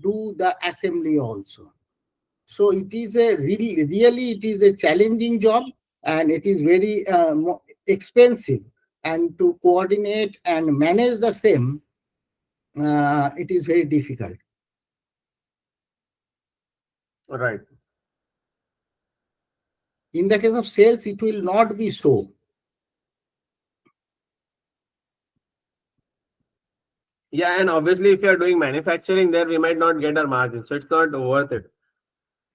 do the assembly also. So it is a really it is a challenging job, and it is very expensive. And to coordinate and manage the same, it is very difficult. Right. In the case of sales, it will not be so. Yeah, and obviously, if you are doing manufacturing there, we might not get our margin, so it's not worth it.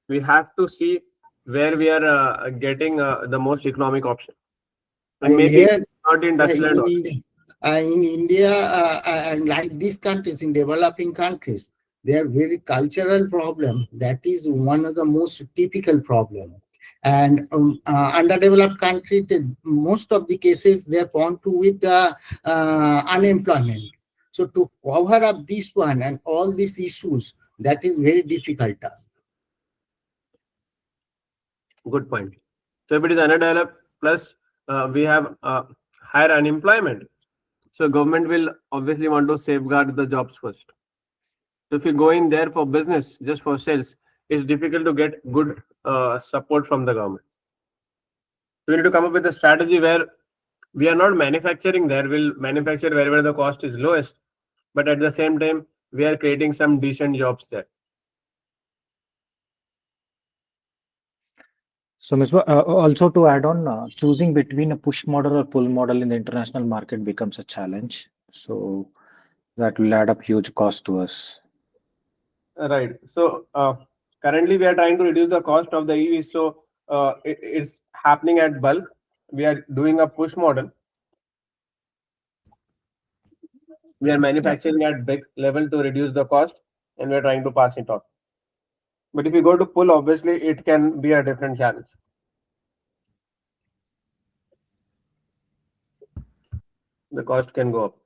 We have to see where we are getting the most economic option, and maybe Here, not in Duxland. Also. in India and like these countries, in developing countries, they are very cultural problem. That is one of the most typical problem. And underdeveloped country, most of the cases they are born to with the unemployment. So to cover up this one and all these issues, that is very difficult task. Good point. So if it is underdeveloped, plus we have higher unemployment, so government will obviously want to safeguard the jobs first. So if you go in there for business, just for sales, it's difficult to get good support from the government. We need to come up with a strategy where we are not manufacturing there. We'll manufacture wherever the cost is lowest, but at the same time, we are creating some decent jobs there. So, Misbah, also to add on, choosing between a push model or pull model in the international market becomes a challenge. So that will add up huge cost to us. Right. So currently we are trying to reduce the cost of the EV. So it's happening at bulk. We are doing a push model. We are manufacturing at big level to reduce the cost, and we are trying to pass it on. But if you go to pull, obviously it can be a different challenge. The cost can go up.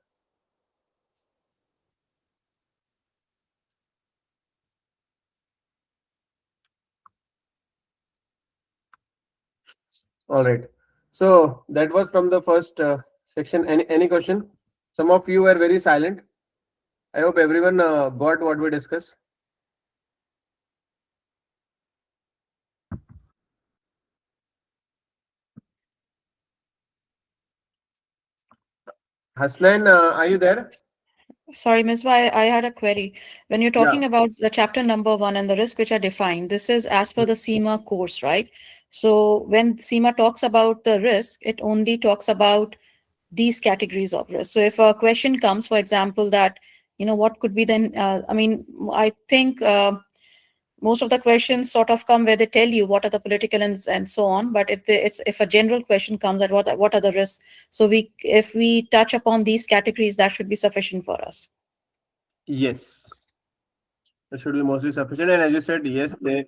All right. So that was from the first section. Any question? Some of you were very silent. I hope everyone got what we discussed. Haslan, are you there? Sorry, Ms. I had a query. When you're talking about the chapter number 1 and the risk which are defined, this is as per the CIMA course, right? So when CIMA talks about the risk, it only talks about these categories of risk. So if a question comes, for example, that, what could be then, I think most of the questions sort of come where they tell you what are the political and so on. But if a general question comes at what are the risks, so if we touch upon these categories, that should be sufficient for us. Yes, that should be mostly sufficient. And as you said, yes, they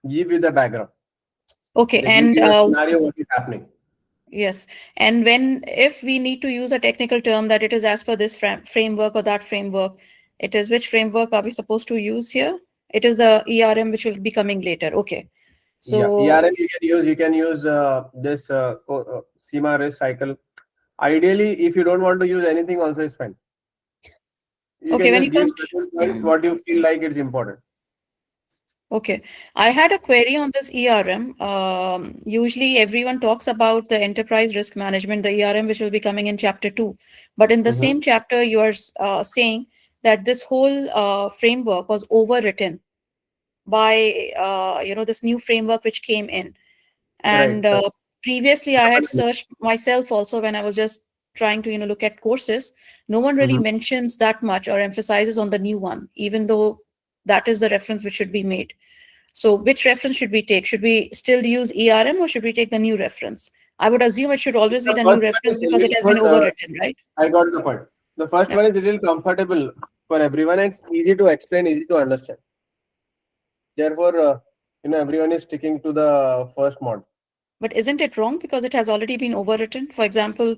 give you the background. Okay, they and give you a scenario what is happening. Yes, and if we need to use a technical term that it is as per this framework or that framework, it is which framework are we supposed to use here? It is the ERM which will be coming later. Okay, so yeah, ERM you can use this CIMA risk cycle. Ideally, if you don't want to use anything, also is fine. You okay, can just give certain points what you feel like it's important. Okay, I had a query on this ERM. Usually everyone talks about the enterprise risk management, the ERM, which will be coming in chapter 2. But in the same chapter, you are saying that this whole framework was overwritten by, this new framework which came in. And Right. previously I had searched myself also when I was just trying to, look at courses. No one really mentions that much or emphasizes on the new one, even though that is the reference which should be made. So which reference should we take? Should we still use ERM or should we take the new reference? I would assume it should always be the new reference because it has been overwritten, right? I got the point. The first one is a little comfortable for everyone and it's easy to explain, easy to understand. Therefore, everyone is sticking to the first mod. But isn't it wrong because it has already been overwritten? For example,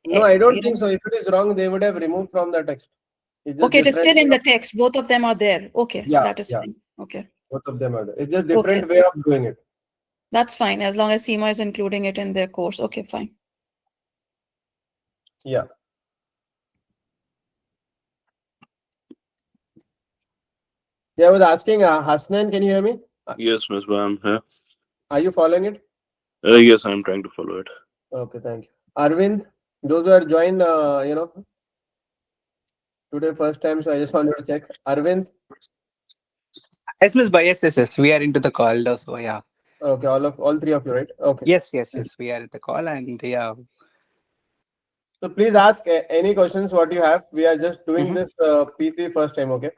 no, I don't think so. If it is wrong, they would have removed from the text. Okay, it is still in the text. Both of them are there. Okay, yeah, that is fine. Okay. Both of them are there. It's just different way of doing it. That's fine as long as CIMA is including it in their course. Okay, fine. Yeah. Yeah, I was asking, Hasnan, can you hear me? Yes, Ms. I'm here. Are you following it? Yes, I'm trying to follow it. Okay, thank you. Arvind, those who are joined, today first time, so I just wanted to check. Arvind, Yes, Miss Yes, yes, yes. We are into the call now, so yeah. okay, all three of you, right? Okay. Yes, yes, yes. We are at the call, and yeah. So please ask any questions what you have. We are just doing Mhm. this P3 first time, okay?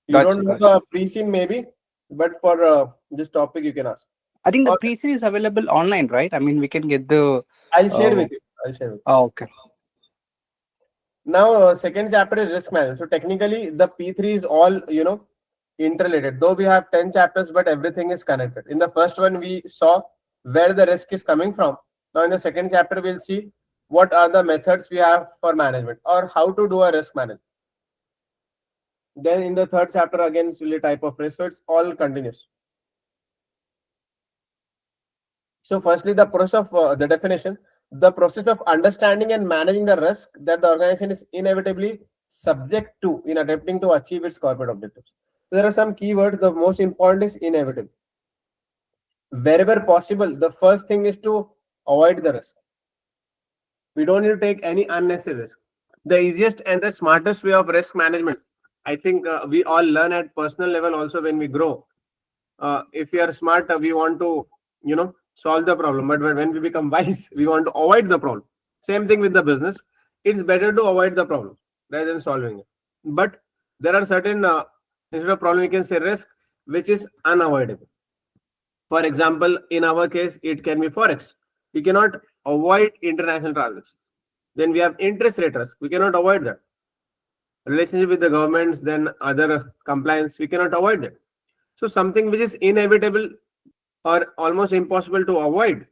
You Got don't you, know got you. the pre-scene maybe, but for this topic you can ask. I think the Or pre-scene is available online, right? I mean, we can get the. I'll share Uh, with you. I'll share with you. oh, okay. Now, second chapter is risk management. So technically, the P3 is all interrelated. Though we have 10 chapters, but everything is connected. In the first one, we saw where the risk is coming from. Now, in the second chapter, we'll see what are the methods we have for management or how to do a risk management. Then in the third chapter, again, it's really type of risk. So it's all continuous. So firstly, the process of the definition, the process of understanding and managing the risk that the organization is inevitably subject to in attempting to achieve its corporate objectives. There are some keywords. The most important is inevitable. Wherever possible, the first thing is to avoid the risk. We don't need to take any unnecessary risk. The easiest and the smartest way of risk management, I think we all learn at personal level also when we grow. If we are smart, we want to, solve the problem. But when we become wise, we want to avoid the problem. Same thing with the business. It's better to avoid the problem rather than solving it. But there are certain, instead of problem, we can say risk, which is unavoidable. For example, in our case, it can be forex. We cannot avoid international transactions. Then we have interest rate risk. We cannot avoid that. Relationship with the governments, then other compliance, we cannot avoid that. So something which is inevitable or almost impossible to avoid,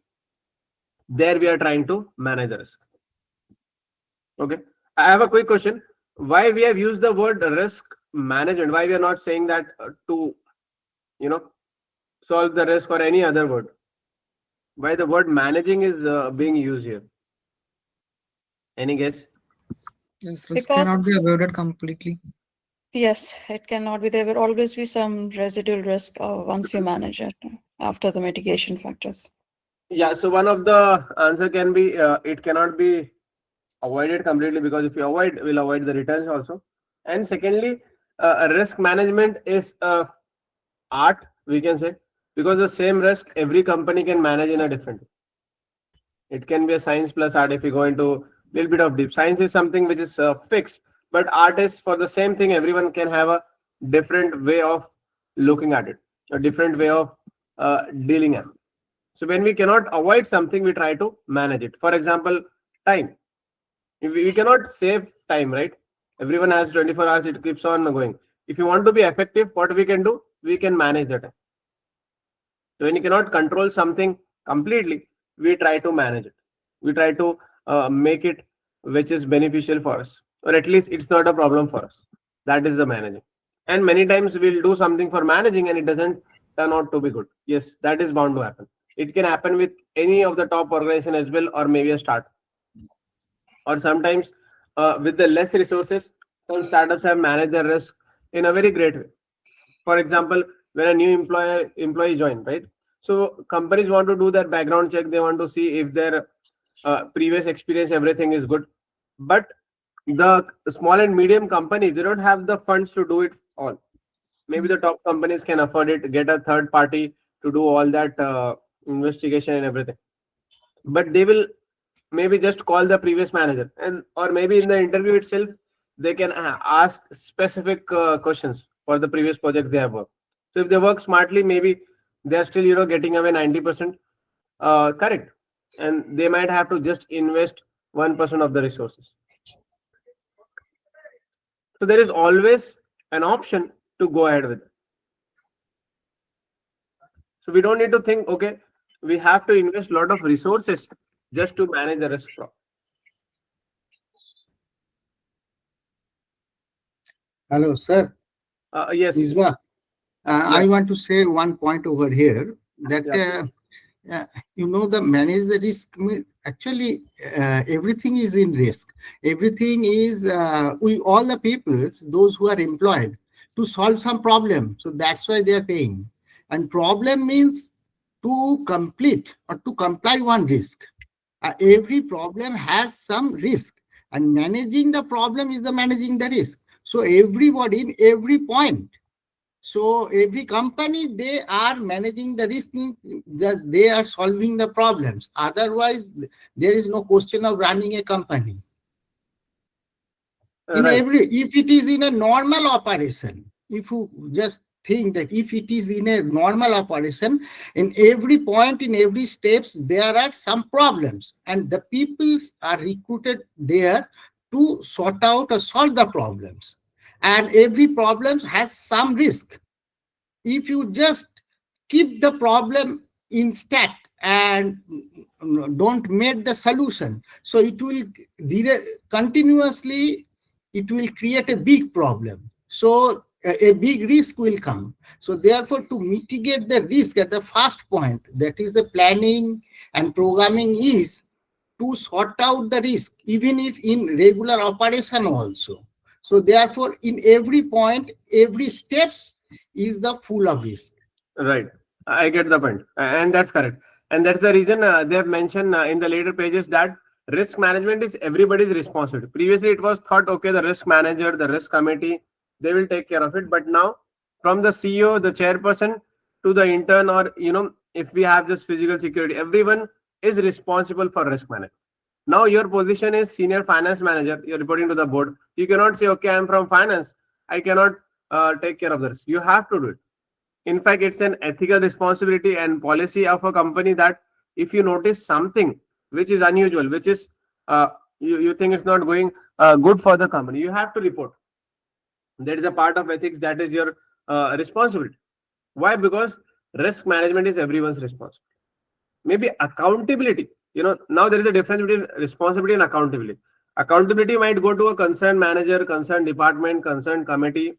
there we are trying to manage the risk. Okay. I have a quick question. Why we have used the word risk management? Why we are not saying that to, solve the risk or any other word? Why the word managing is being used here? Any guess? Yes, risk Because- cannot be avoided completely. Yes, it cannot be. There will always be some residual risk once you manage it after the mitigation factors. Yeah, so one of the answer can be it cannot be avoided completely, because if you avoid, we'll avoid the returns also. And secondly, risk management is art, we can say, because the same risk every company can manage in a different way. It can be a science plus art if you go into a little bit of deep. Science is something which is fixed, but art is for the same thing. Everyone can have a different way of looking at it, a different way of dealing at it. So when we cannot avoid something, we try to manage it. For example, time. We cannot save time, right? Everyone has 24 hours, it keeps on going. If you want to be effective, what we can do? We can manage the time. So when you cannot control something completely, we try to manage it. We try to make it which is beneficial for us, or at least it's not a problem for us. That is the managing. And many times we'll do something for managing and it doesn't turn out to be good. Yes, that is bound to happen. It can happen with any of the top organization as well, or maybe a startup. Or sometimes with the less resources, some startups have managed their risk in a very great way. For example, when a new employee join, right? So companies want to do their background check. They want to see if their previous experience, everything is good. But the small and medium companies, they don't have the funds to do it all. Maybe the top companies can afford it, get a third party to do all that investigation and everything. But they will maybe just call the previous manager, and or maybe in the interview itself they can ask specific questions for the previous projects they have worked. So if they work smartly, maybe they're still getting away 90% correct, and they might have to just invest 1% of the resources. So there is always an option to go ahead with it. So we don't need to think, okay, we have to invest a lot of resources just to manage the risk problem. Hello, sir. Yes. Isma, I want to say one point over here that Yeah. you know, the manage the risk means actually everything is in risk. Everything is we all the people, those who are employed to solve some problem. So that's why they are paying. And problem means to complete or to comply one risk. Every problem has some risk, and managing the problem is the managing the risk. So everybody in every point. So every company, they are managing the risk, that they are solving the problems. Otherwise, there is no question of running a company. In Right. if it is in a normal operation, if you just think that if it is in a normal operation, in every point, in every steps, there are some problems, and the people are recruited there to sort out or solve the problems. And every problem has some risk. If you just keep the problem intact and don't make the solution, so it will continuously, it will create a big problem. So a big risk will come. So therefore, to mitigate the risk at the first point, that is the planning and programming, is to sort out the risk, even if in regular operation also. So therefore, in every point, every steps is the full of risk. Right. I get the point. And that's correct. And that's the reason they have mentioned in the later pages that risk management is everybody's responsibility. Previously, it was thought, okay, the risk manager, the risk committee, they will take care of it. But now, from the CEO, the chairperson, to the intern, or, if we have this physical security, everyone is responsible for risk management. Now, your position is senior finance manager. You're reporting to the board. You cannot say, okay, I'm from finance, I cannot take care of this. You have to do it. In fact, it's an ethical responsibility and policy of a company that if you notice something which is unusual, which is you think it's not going good for the company, you have to report. That is a part of ethics. That is your responsibility. Why? Because risk management is everyone's responsibility. Maybe accountability. Now there is a difference between responsibility and accountability. Accountability might go to a concerned manager, concerned department, concerned committee.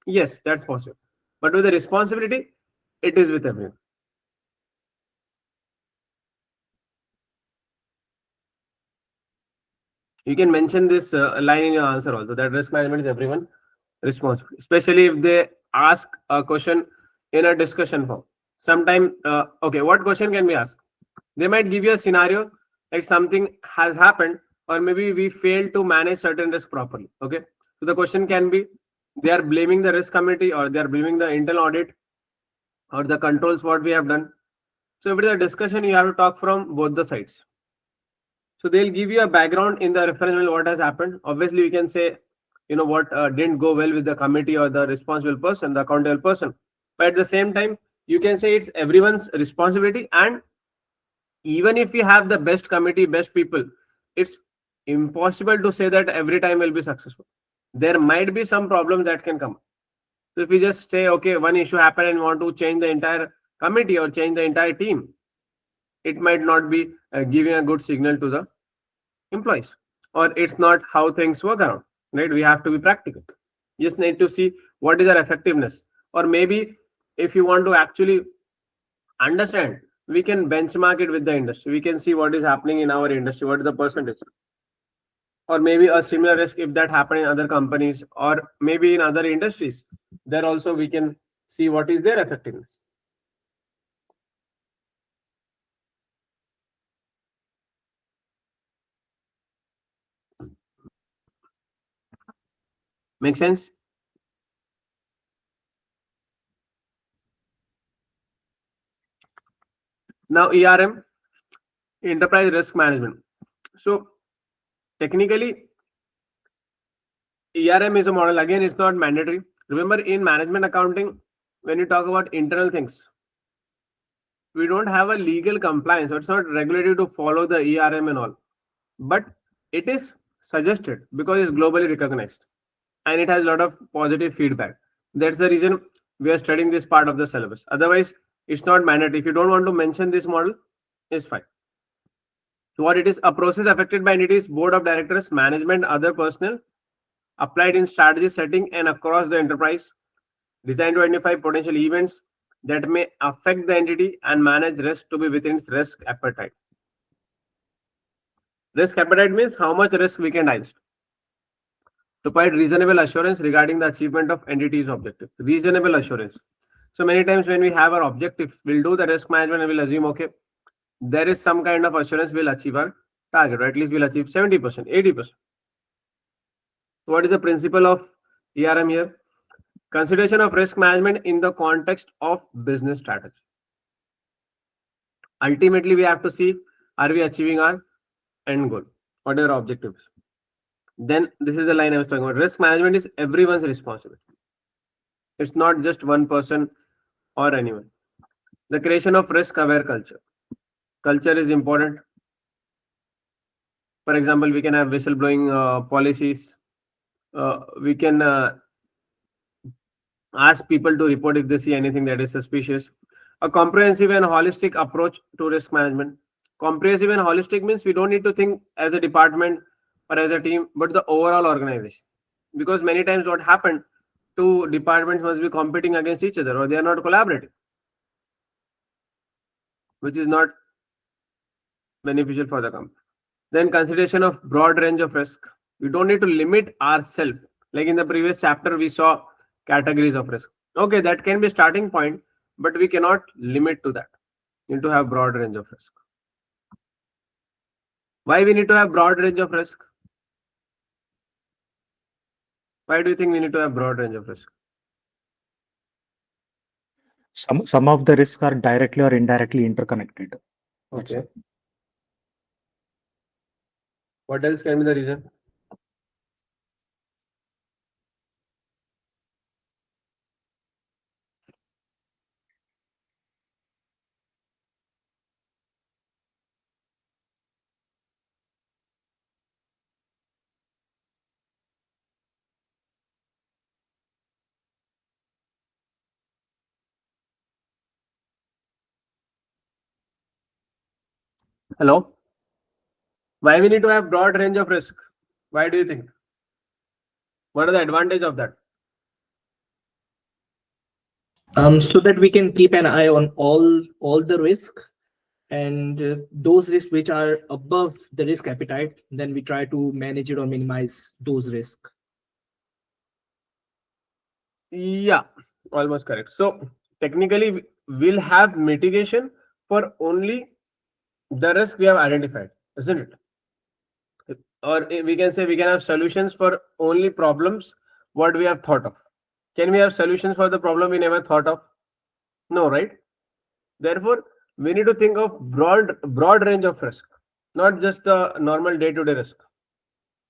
Yes, that's possible. But with the responsibility, it is with everyone. You can mention this line in your answer also, that risk management is everyone responsible, especially if they ask a question in a discussion form. Sometime, okay, what question can we ask? They might give you a scenario like something has happened, or maybe we failed to manage certain risk properly. Okay, so the question can be, they are blaming the risk committee, or they are blaming the internal audit, or the controls what we have done. So if it is a discussion, you have to talk from both the sides. So they'll give you a background in the reference what has happened. Obviously, you can say, what didn't go well with the committee or the responsible person, the accountable person. But at the same time, you can say it's everyone's responsibility. And even if you have the best committee, best people, it's impossible to say that every time will be successful. There might be some problems that can come. So if we just say, okay, one issue happened and want to change the entire committee or change the entire team, it might not be giving a good signal to the employees, or it's not how things work around, right? We have to be practical. You just need to see what is our effectiveness, or maybe if you want to actually understand, we can benchmark it with the industry. We can see what is happening in our industry, what is the percentage, or maybe a similar risk if that happened in other companies, or maybe in other industries. There also we can see what is their effectiveness. Make sense? Now ERM, enterprise risk management. So technically, ERM is a model. Again, it's not mandatory. Remember, in management accounting, when you talk about internal things, we don't have a legal compliance, so it's not regulated to follow the ERM and all. But it is suggested because it's globally recognized and it has a lot of positive feedback. That's the reason we are studying this part of the syllabus. Otherwise, it's not mandatory. If you don't want to mention this model, it's fine. So what it is, a process affected by entities, board of directors, management, other personnel, applied in strategy setting and across the enterprise, designed to identify potential events, that may affect the entity and manage risk to be within its risk appetite. Risk appetite means how much risk we can digest to provide reasonable assurance regarding the achievement of entity's objective. Reasonable assurance. So many times when we have our objective, we'll do the risk management and we'll assume, okay, there is some kind of assurance we'll achieve our target, or at least we'll achieve 70%, 80%. So what is the principle of ERM here? Consideration of risk management in the context of business strategy. Ultimately, we have to see, are we achieving our end goal? What are our objectives? Then this is the line I was talking about. Risk management is everyone's responsibility. It's not just one person or anyone. The creation of risk-aware culture. Culture is important. For example, we can have whistleblowing policies. We can ask people to report if they see anything that is suspicious. A comprehensive and holistic approach to risk management. Comprehensive and holistic means we don't need to think as a department or as a team, but the overall organization. Because many times what happened, two departments must be competing against each other or they are not collaborating, which is not beneficial for the company. Then consideration of broad range of risk. We don't need to limit ourselves. Like in the previous chapter, we saw categories of risk. Okay, that can be a starting point, but we cannot limit to that. We need to have broad range of risk. Why we need to have broad range of risk? Why do you think we need to have broad range of risk? Some of the risks are directly or indirectly interconnected. Okay. What else can be the reason? Hello? Why we need to have broad range of risk? Why do you think? What are the advantage of that? So that we can keep an eye on all the risk, and those risks which are above the risk appetite, then we try to manage it or minimize those risks. Yeah, almost correct. So technically we'll have mitigation for only the risk we have identified, isn't it? Or we can say we can have solutions for only problems what we have thought of. Can we have solutions for the problem we never thought of? No, right? Therefore, we need to think of broad range of risk, not just the normal day-to-day risk.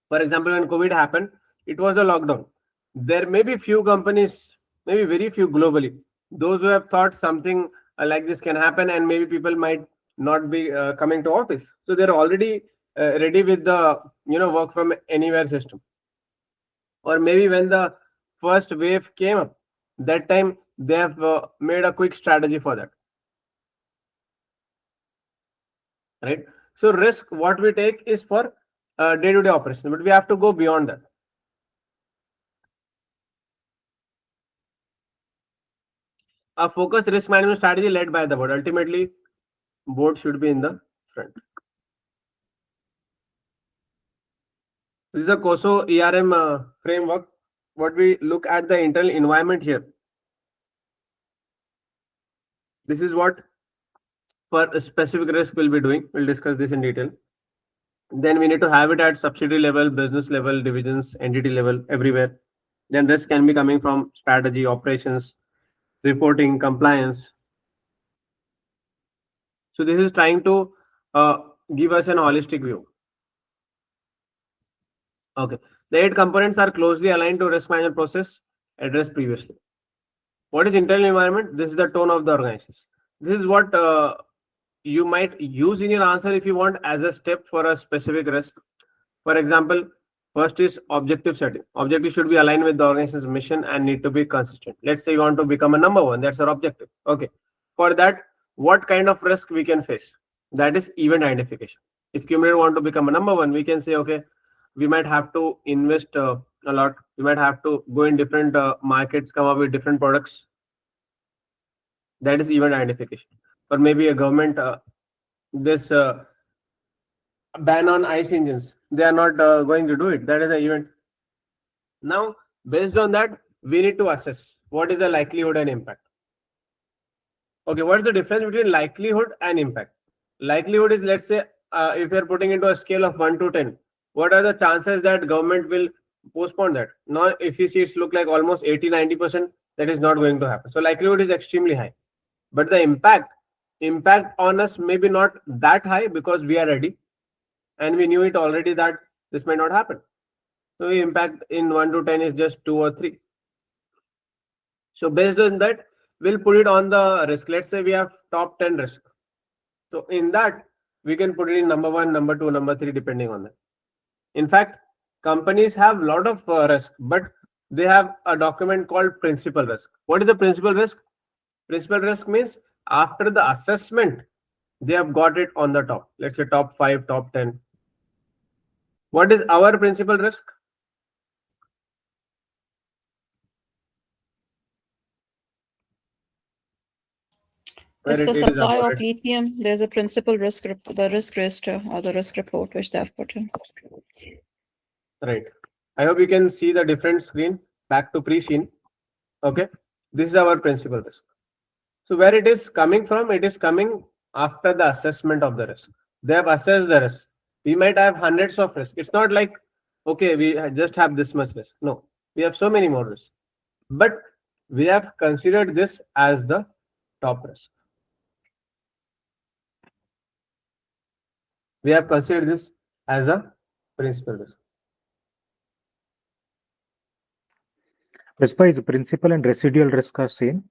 For example, when COVID happened, it was a lockdown. There may be few companies, maybe very few globally, those who have thought something like this can happen, and maybe people might not be coming to office. So they're already ready with the work from anywhere system. Or maybe when the first wave came up, that time they have made a quick strategy for that. Right? So risk what we take is for day-to-day operation, but we have to go beyond that. A focused risk management strategy led by the board. Ultimately, board should be in the front. This is a COSO ERM framework. What we look at the internal environment here. This is what for a specific risk we'll be doing. We'll discuss this in detail. Then we need to have it at subsidiary level, business level, divisions, entity level, everywhere. Then risk can be coming from strategy, operations, reporting, compliance. So this is trying to give us an holistic view. Okay. The 8 components are closely aligned to risk management process addressed previously. What is internal environment? This is the tone of the organization. This is what you might use in your answer if you want as a step for a specific risk. For example, first is objective setting. Objective should be aligned with the organization's mission and need to be consistent. Let's say you want to become a number 1. That's our objective. Okay. For that, what kind of risk we can face? That is event identification. If Cewmlator want to become a number 1, we can say, okay, we might have to invest a lot. We might have to go in different markets, come up with different products. That is event identification. Or maybe a government, this ban on ICE engines, they are not going to do it. That is an event. Now, based on that, we need to assess what is the likelihood and impact. Okay, what is the difference between likelihood and impact? Likelihood is, let's say, if you're putting into a scale of 1 to 10, what are the chances that government will postpone that? Now, if you see it's look like almost 80-90%, that is not going to happen. So likelihood is extremely high. But the impact on us may be not that high because we are ready and we knew it already that this may not happen. So the impact in 1 to 10 is just 2 or 3. So based on that, we'll put it on the risk. Let's say we have top 10 risk. So in that, we can put it in number 1, number 2, number 3, depending on that. In fact, companies have a lot of risk, but they have a document called principal risk. What is the principal risk? Principal risk means after the assessment, they have got it on the top. Let's say top 5, top 10. What is our principal risk? It's the It is supply of about it. lithium. There's a principal risk, the risk register or the risk report which they have put in. Right. I hope you can see the different screen. Back to pre-scene. Okay. This is our principal risk. So where it is coming from, it is coming after the assessment of the risk. They have assessed the risk. We might have hundreds of risks. It's not like, okay, we just have this much risk. No, we have so many more risks. But we have considered this as the top risk. We have considered this as a principal risk. Why the principal and residual risk are same?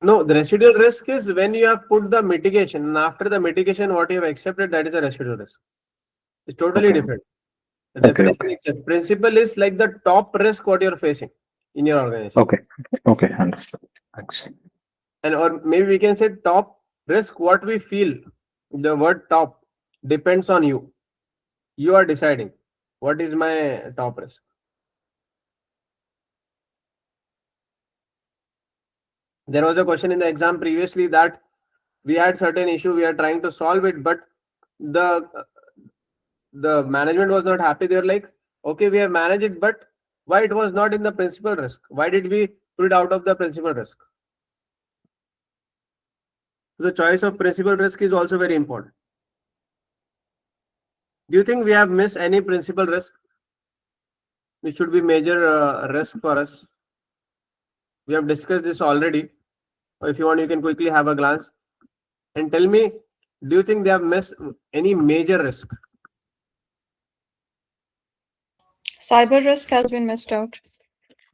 No, the residual risk is when you have put the mitigation, and after the mitigation, what you have accepted, that is a residual risk. It's totally Okay. different. The Okay, definition itself. Principal is like the top risk what you're facing in your organization. Okay. Okay. Understood. Thanks. And or maybe we can say top risk what we feel. The word top depends on you. You are deciding what is my top risk. There was a question in the exam previously that we had certain issue, we are trying to solve it, but the management was not happy. They're like, okay, we have managed it, but why it was not in the principal risk? Why did we put it out of the principal risk? The choice of principal risk is also very important. Do you think we have missed any principal risk? It should be major risk for us. We have discussed this already. If you want, you can quickly have a glance and tell me, do you think they have missed any major risk? Cyber risk has been missed out.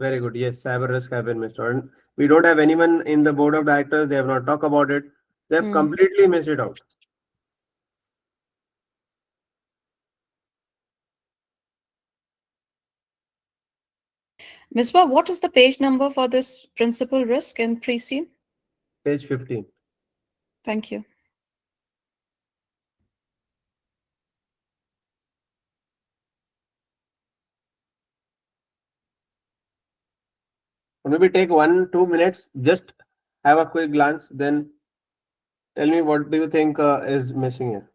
Very good. Yes, cyber risk have been missed out. And we don't have anyone in the board of directors. They have not talked about it. They have completely missed it out. Misbah, what is the page number for this principal risk in pre-scene? Page 15. Thank you. Maybe take 1-2 minutes, just have a quick glance, then tell me what do you think is missing here.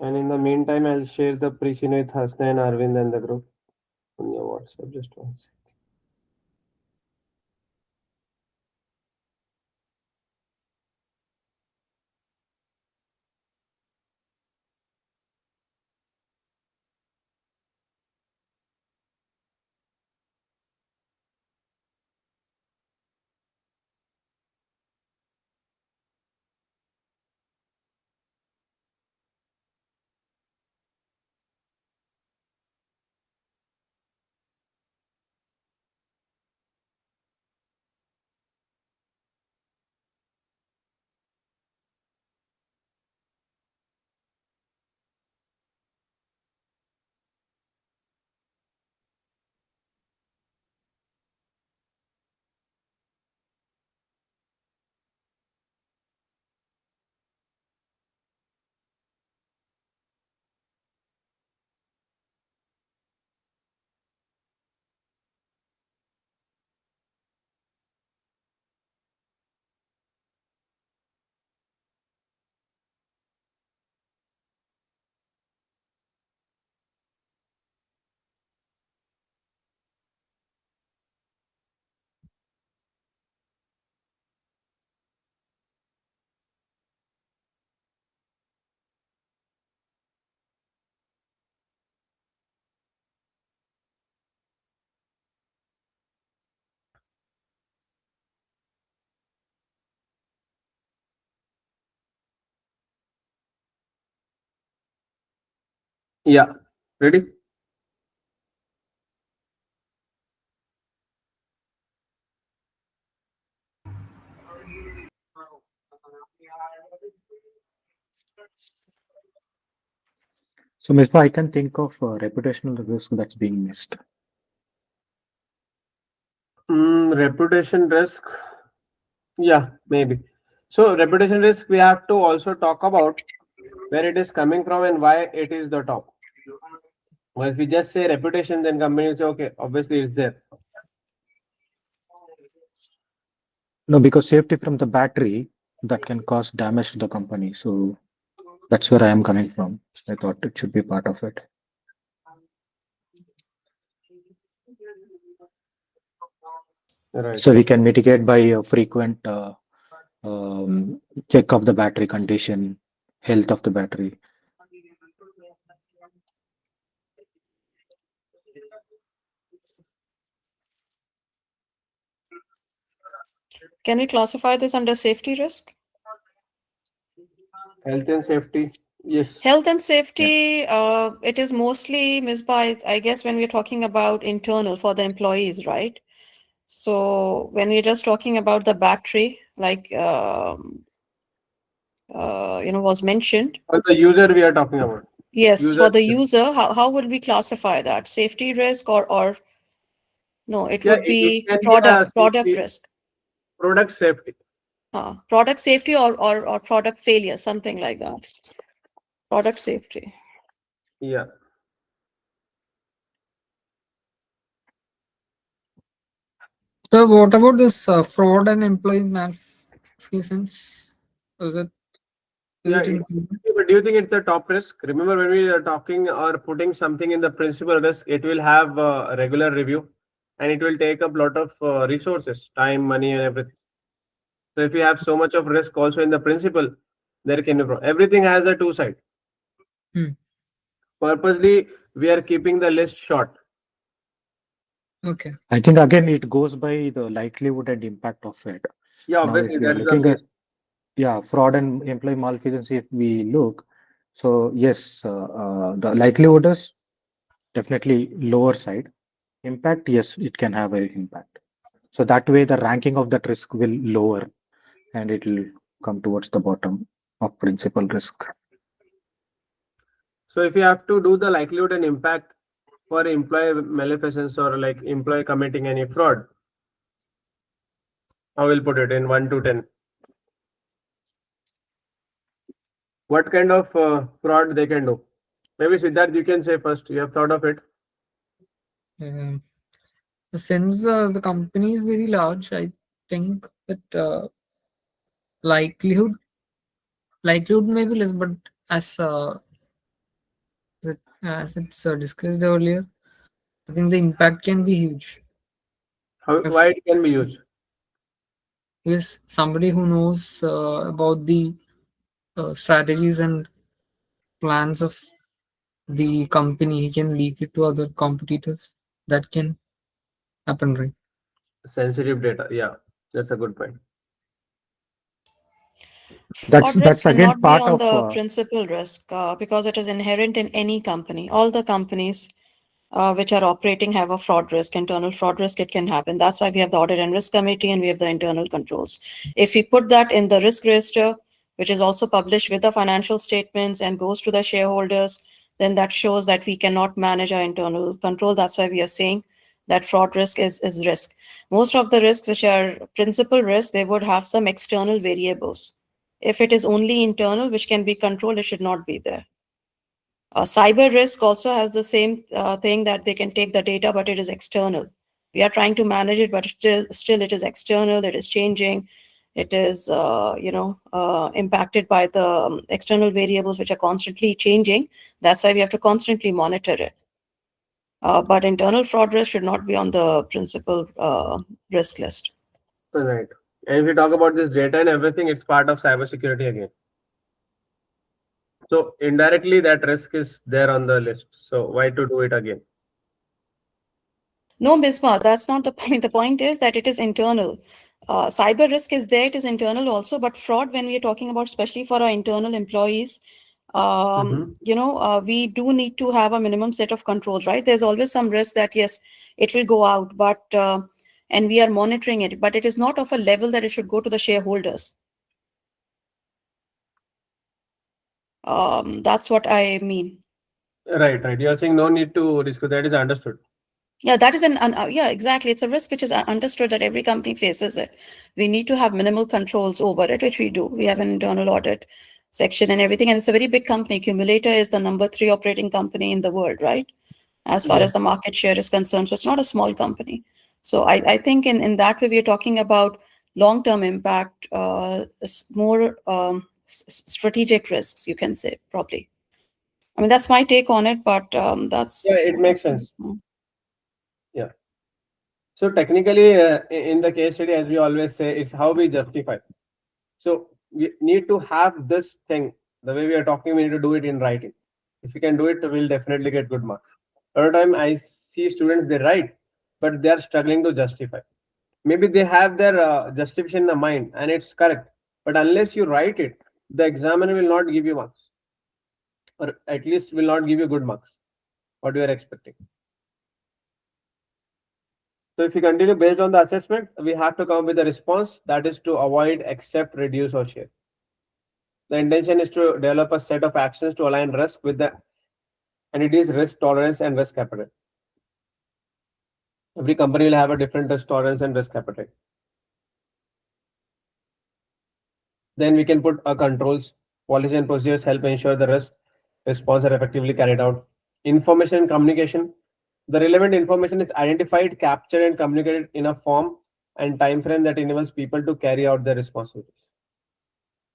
And in the meantime, I'll share the pre-scene with Hasna and Arvind and the group on your WhatsApp. Just one second. Yeah. Ready? So, Misbah, I can think of reputational risk that's being missed. Reputation risk. Yeah, maybe. So reputation risk, we have to also talk about where it is coming from and why it is the top. Well, if we just say reputation, then company will say, okay, obviously it's there. No, because safety from the battery that can cause damage to the company. So that's where I am coming from. I thought it should be part of it. Right. So we can mitigate by a frequent check of the battery condition, health of the battery. Can we classify this under safety risk? Health and safety. Yes. Health and safety, it is mostly missed by, I guess, when we're talking about internal for the employees, right? So when we're just talking about the battery, like was mentioned. For the user we are talking about. Yes, User for the safety. user, how would we classify that? Safety risk or no, it Yeah, would it be can be a product safety, risk. product safety. Product safety or product failure, something like that. Product safety. Yeah. So what about this fraud and employee malfeasance? Is it? Yeah, it included? but do you think it's a top risk? Remember, when we are talking or putting something in the principal risk, it will have a regular review and it will take up a lot of resources, time, money, and everything. So if you have so much of risk also in the principal, there can be everything has a two side. Purposely, we are keeping the list short. Okay. I think again it goes by the likelihood and impact of it. Yeah, Now, if obviously we are that is the looking case. at fraud and employee malfeasance, if we look, so yes, the likelihood is definitely lower side. Impact, yes, it can have an impact. So that way, the ranking of that risk will lower, and it will come towards the bottom of principal risk. So if you have to do the likelihood and impact for employee malfeasance or like employee committing any fraud, I will put it in 1 to 10. What kind of fraud they can do? Maybe Siddharth, you can say first. You have thought of it. Since the company is very large, I think that likelihood may be less, but as it's discussed earlier, I think the impact can be huge. Why it can be used? Yes, somebody who knows about the strategies and plans of the company, he can leak it to other competitors. That can happen, right? Sensitive data. Yeah, that's a good point. Fraud risk That's again cannot be part on of the principal risk because it is inherent in any company. All the companies which are operating have a fraud risk, internal fraud risk. It can happen. That's why we have the audit and risk committee and we have the internal controls. If we put that in the risk register, which is also published with the financial statements and goes to the shareholders, then that shows that we cannot manage our internal control. That's why we are saying that fraud risk is risk. Most of the risks which are principal risk, they would have some external variables. If it is only internal, which can be controlled, it should not be there. Cyber risk also has the same thing, that they can take the data, but it is external. We are trying to manage it, but still it is external. It is changing. It is impacted by the external variables which are constantly changing. That's why we have to constantly monitor it. But internal fraud risk should not be on the principal risk list. Right. And if we talk about this data and everything, it's part of cybersecurity again. So indirectly, that risk is there on the list. So why to do it again? No, Bisma, that's not the point. The point is that it is internal. Cyber risk is there, it is internal also, but fraud, when we are talking about, especially for our internal employees, we do need to have a minimum set of controls, right? There's always some risk that, yes, it will go out, but and we are monitoring it, but it is not of a level that it should go to the shareholders. That's what I mean. Right. You're saying no need to discuss. That is understood. Yeah, that is yeah, exactly. It's a risk which is understood that every company faces it. We need to have minimal controls over it, which we do. We have an internal audit section and everything. And it's a very big company. Cewmlator is the number 3 operating company in the world, right? As far as the market share is concerned. So it's not a small company. So I think in that way, we are talking about long-term impact, more strategic risks, you can say, probably. I mean, that's my take on it, but that's... Yeah, it makes sense. Yeah. So technically, in the case study, as we always say, it's how we justify. So we need to have this thing. The way we are talking, we need to do it in writing. If we can do it, we'll definitely get good marks. Every time I see students, they write, but they are struggling to justify. Maybe they have their justification in the mind and it's correct. But unless you write it, the examiner will not give you marks. Or at least will not give you good marks. What you are expecting. So if we continue based on the assessment, we have to come up with a response that is to avoid, accept, reduce, or share. The intention is to develop a set of actions to align risk with the entity's risk tolerance and risk appetite. Every company will have a different risk tolerance and risk appetite. Then we can put controls, policy and procedures help ensure the risk response are effectively carried out. Information and communication. The relevant information is identified, captured, and communicated in a form and time frame that enables people to carry out their responsibilities.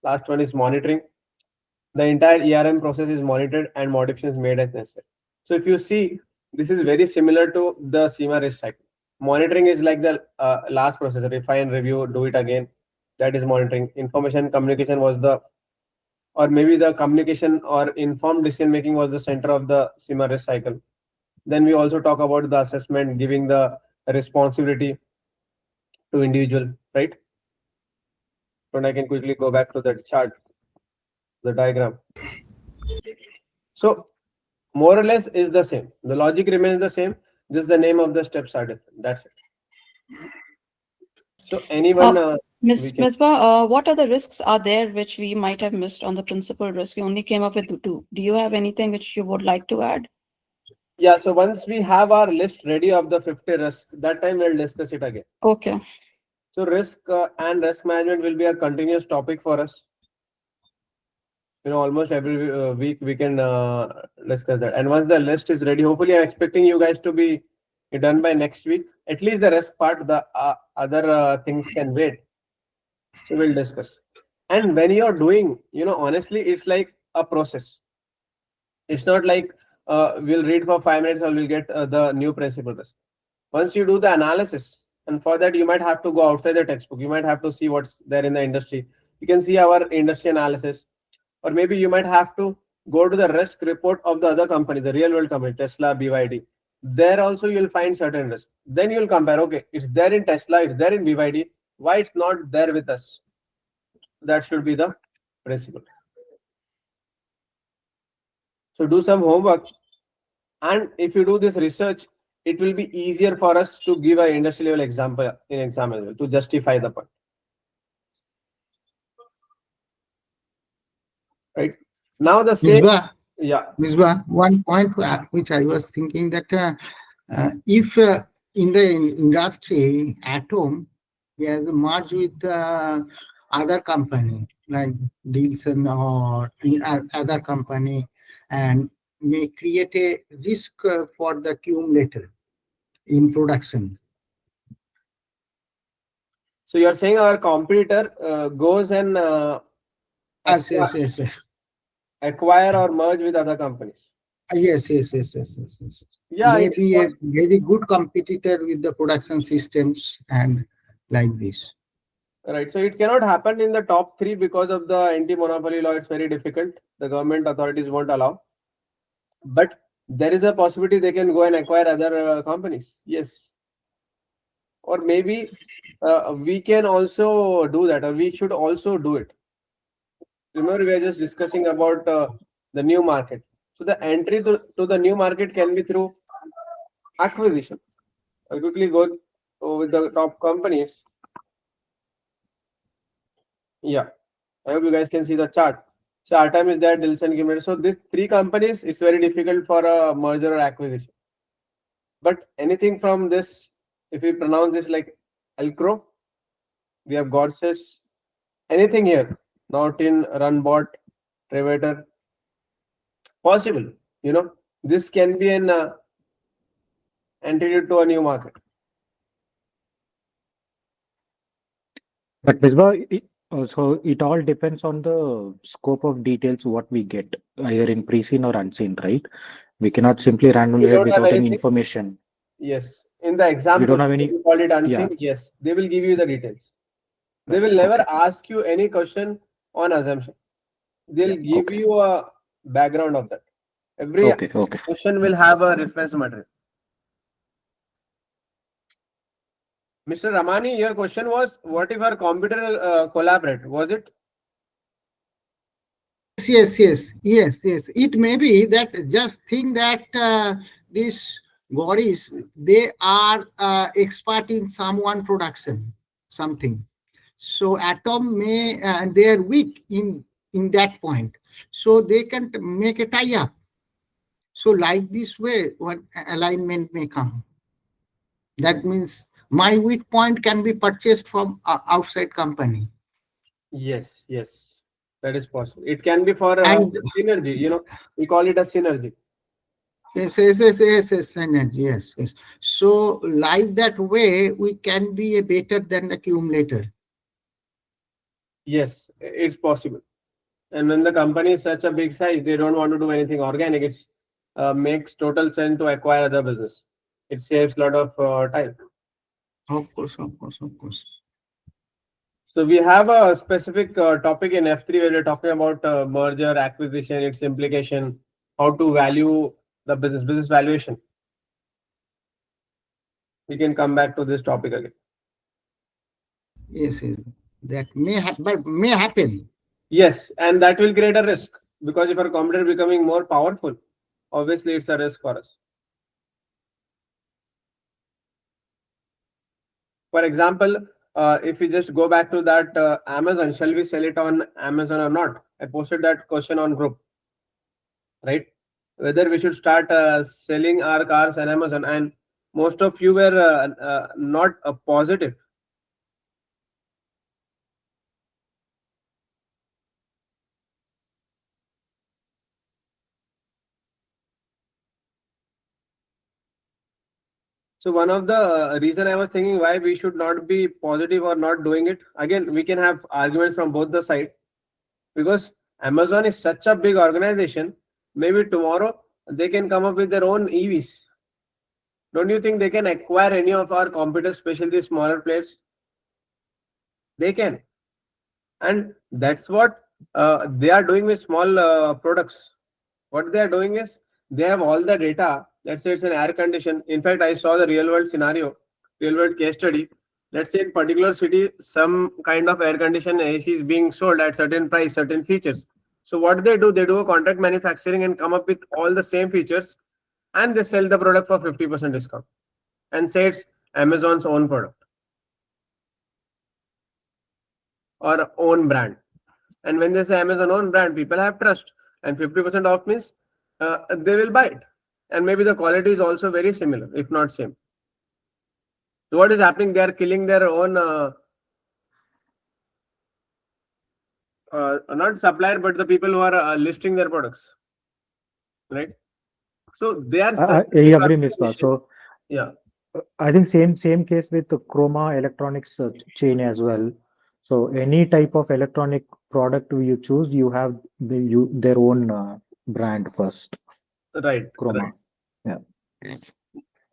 Last one is monitoring. The entire ERM process is monitored and modifications made as necessary. So if you see, this is very similar to the CIMA risk cycle. Monitoring is like the last process, refine, review, do it again. That is monitoring. Information communication was or maybe the communication or informed decision making was the center of the CIMA risk cycle. Then we also talk about the assessment, giving the responsibility to individual, right? And I can quickly go back to that chart, the diagram. So more or less is the same. The logic remains the same, just the name of the steps are different. That's it. So anyone... Ms. Misbah, what other risks are there which we might have missed on the principal risk? We only came up with 2. Do you have anything which you would like to add? Yeah, so once we have our list ready of the 50 risks, that time we'll discuss it again. Okay. So risk and risk management will be a continuous topic for us. Almost every week we can discuss that. And once the list is ready, hopefully I'm expecting you guys to be done by next week. At least the risk part, the other things can wait. So we'll discuss. And when you're doing, honestly, it's like a process. It's not like we'll read for 5 minutes or we'll get the new principal risk. Once you do the analysis, and for that you might have to go outside the textbook. You might have to see what's there in the industry. You can see our industry analysis, or maybe you might have to go to the risk report of the other company, the real world company, Tesla, BYD. There also you'll find certain risks. Then you'll compare, okay, it's there in Tesla, it's there in BYD. Why it's not there with us? That should be the principle. So do some homework. And if you do this research, it will be easier for us to give an industry level example in exam as well, to justify the point. Right. Now the same... Misbah, one point which I was thinking that if in the industry, Atom has merged with other company like Duxland or other company and may create a risk for the Cewmlator in production. So you're saying our competitor goes and yes. acquire or merge with other companies? Yes. Yeah, maybe a very good competitor with the production systems and like this. Right. So it cannot happen in the top 3 because of the anti-monopoly law. It's very difficult. The government authorities won't allow. But there is a possibility they can go and acquire other companies. Yes. Or maybe we can also do that, or we should also do it. Remember, we are just discussing about the new market. So the entry to the new market can be through acquisition. I'll quickly go with the top companies. Yeah, I hope you guys can see the chart. So Atom is there, Duxland, Cewmlator. So these three companies, it's very difficult for a merger or acquisition. But anything from this, if we pronounce this like Elcro, we have Gorses, anything here, Norton, Runbot, Trevator, possible. You know, this can be an entry to a new market. But Misbah, so it all depends on the scope of details what we get, either in pre-seen or unseen, right? We cannot simply randomly We hit don't have without any anything. information. Yes, in the exam, We don't have any. you call it unseen. Yeah. Yes, they will give you the details. They Right, will never okay. ask you any question on assumption. They'll Yeah, give okay. you a background of that. Every Okay, okay. question will have a reference material. Mr. Ramani, your question was, what if our computer collaborate? Was it? Yes. It may be that just think that these bodies, they are expert in someone production, something. So Atom may, they are weak in that point. So they can make a tie-up. So like this way, one alignment may come. That means my weak point can be purchased from outside company. Yes, that is possible. It can be for And synergy. You know, we call it a synergy. Yes, energy, yes. So like that way, we can be a better than the accumulator. Yes, it's possible. And when the company is such a big size, they don't want to do anything organic. It makes total sense to acquire other business. It saves a lot of time. Of course. So we have a specific topic in F3 where we're talking about merger, acquisition, its implication, how to value the business valuation. We can come back to this topic again. Yes. That may happen. Yes, and that will create a risk because if our competitor is becoming more powerful, obviously it's a risk for us. For example, if we just go back to that Amazon, shall we sell it on Amazon or not? I posted that question on group, right? Whether we should start selling our cars on Amazon, and most of you were not positive. So one of the reason I was thinking why we should not be positive or not doing it, again, we can have arguments from both the side, because Amazon is such a big organization. Maybe tomorrow they can come up with their own EVs. Don't you think they can acquire any of our competitors, especially the smaller players? They can. And that's what they are doing with small products. What they are doing is they have all the data. Let's say it's an air condition. In fact, I saw the real world scenario, real world case study. Let's say in particular city, some kind of air condition AC is being sold at certain price, certain features. So what they do a contract manufacturing and come up with all the same features, and they sell the product for 50% discount and say it's Amazon's own product or own brand. And when they say Amazon own brand, people have trust, and 50% off means they will buy it. And maybe the quality is also very similar, if not same. So what is happening? They are killing their own, not supplier, but the people who are listing their products, right? So they are. I agree, Misbah. So yeah, I think same case with the Chroma electronics chain as well. So any type of electronic product you choose, you have their own brand first. right. Chroma. Right. Yeah.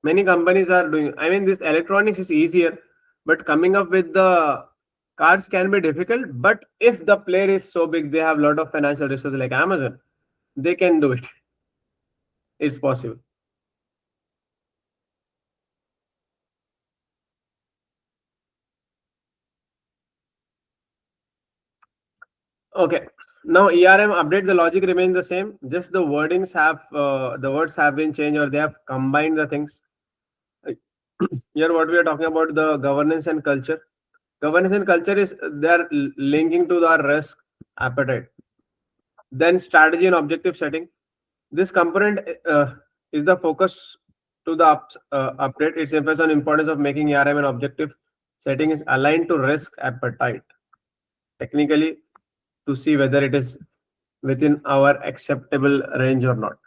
Many companies are doing. I mean, this electronics is easier, but coming up with the cars can be difficult. But if the player is so big, they have a lot of financial resources like Amazon, they can do it. It's possible. Okay. Now ERM update, the logic remains the same. Just the wordings have the words have been changed, or they have combined the things. Here, what we are talking about, the governance and culture. Governance and culture is they are linking to the risk appetite. Then strategy and objective setting. This component is the focus to the update. Its emphasis on importance of making ERM and objective setting is aligned to risk appetite. Technically, to see whether it is within our acceptable range or not.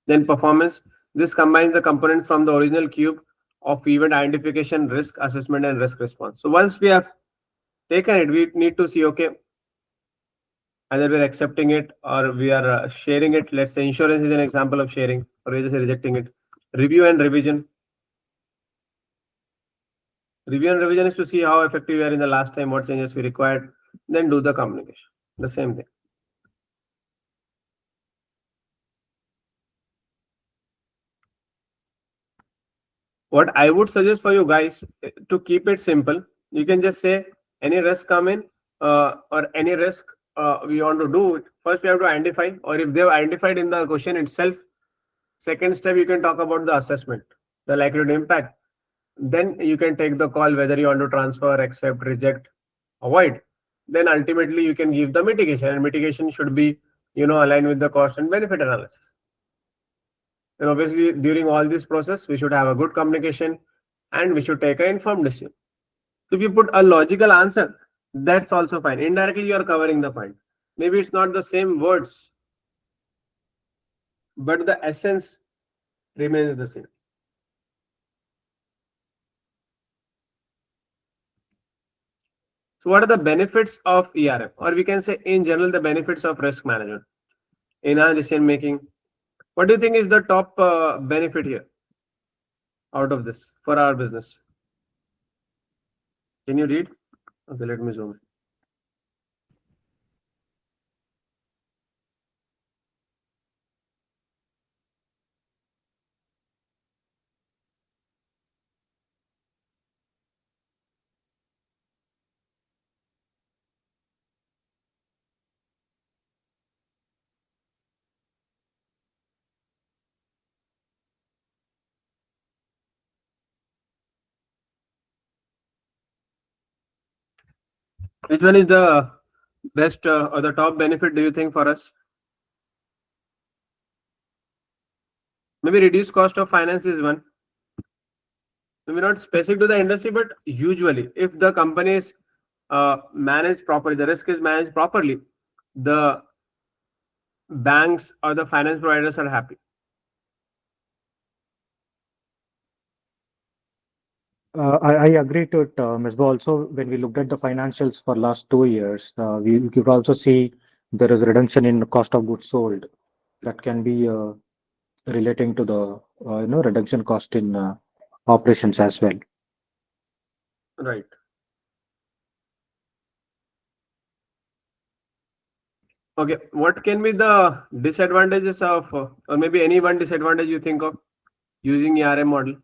Then performance. This combines the components from the original cube of event identification, risk assessment, and risk response. So once we have taken it, we need to see, okay, either we're accepting it or we are sharing it. Let's say insurance is an example of sharing, or we're just rejecting it. Review and revision. Review and revision is to see how effective we are in the last time, what changes we required, then do the communication. The same thing. What I would suggest for you guys, to keep it simple, you can just say any risk come in or any risk we want to do it. First we have to identify, or if they've identified in the question itself, second step you can talk about the assessment, the likelihood impact. Then you can take the call whether you want to transfer, accept, reject, avoid. Then ultimately you can give the mitigation, and mitigation should be, aligned with the cost and benefit analysis. And obviously, during all this process, we should have a good communication and we should take an informed decision. So if you put a logical answer, that's also fine. Indirectly, you are covering the point. Maybe it's not the same words, but the essence remains the same. So what are the benefits of ERM? Or we can say in general, the benefits of risk management in our decision making. What do you think is the top benefit here out of this for our business? Can you read? Okay, let me zoom in. Which one is the best or the top benefit, do you think, for us? Maybe reduced cost of finance is one. Maybe not specific to the industry, but usually if the company is managed properly, the risk is managed properly, the banks or the finance providers are happy. I agree to it, Ms. Also, when we looked at the financials for last 2 years, we could also see there is a reduction in cost of goods sold that can be relating to the reduction cost in operations as well. Right. Okay, what can be the disadvantages of, or maybe any one disadvantage you think of using ERM model?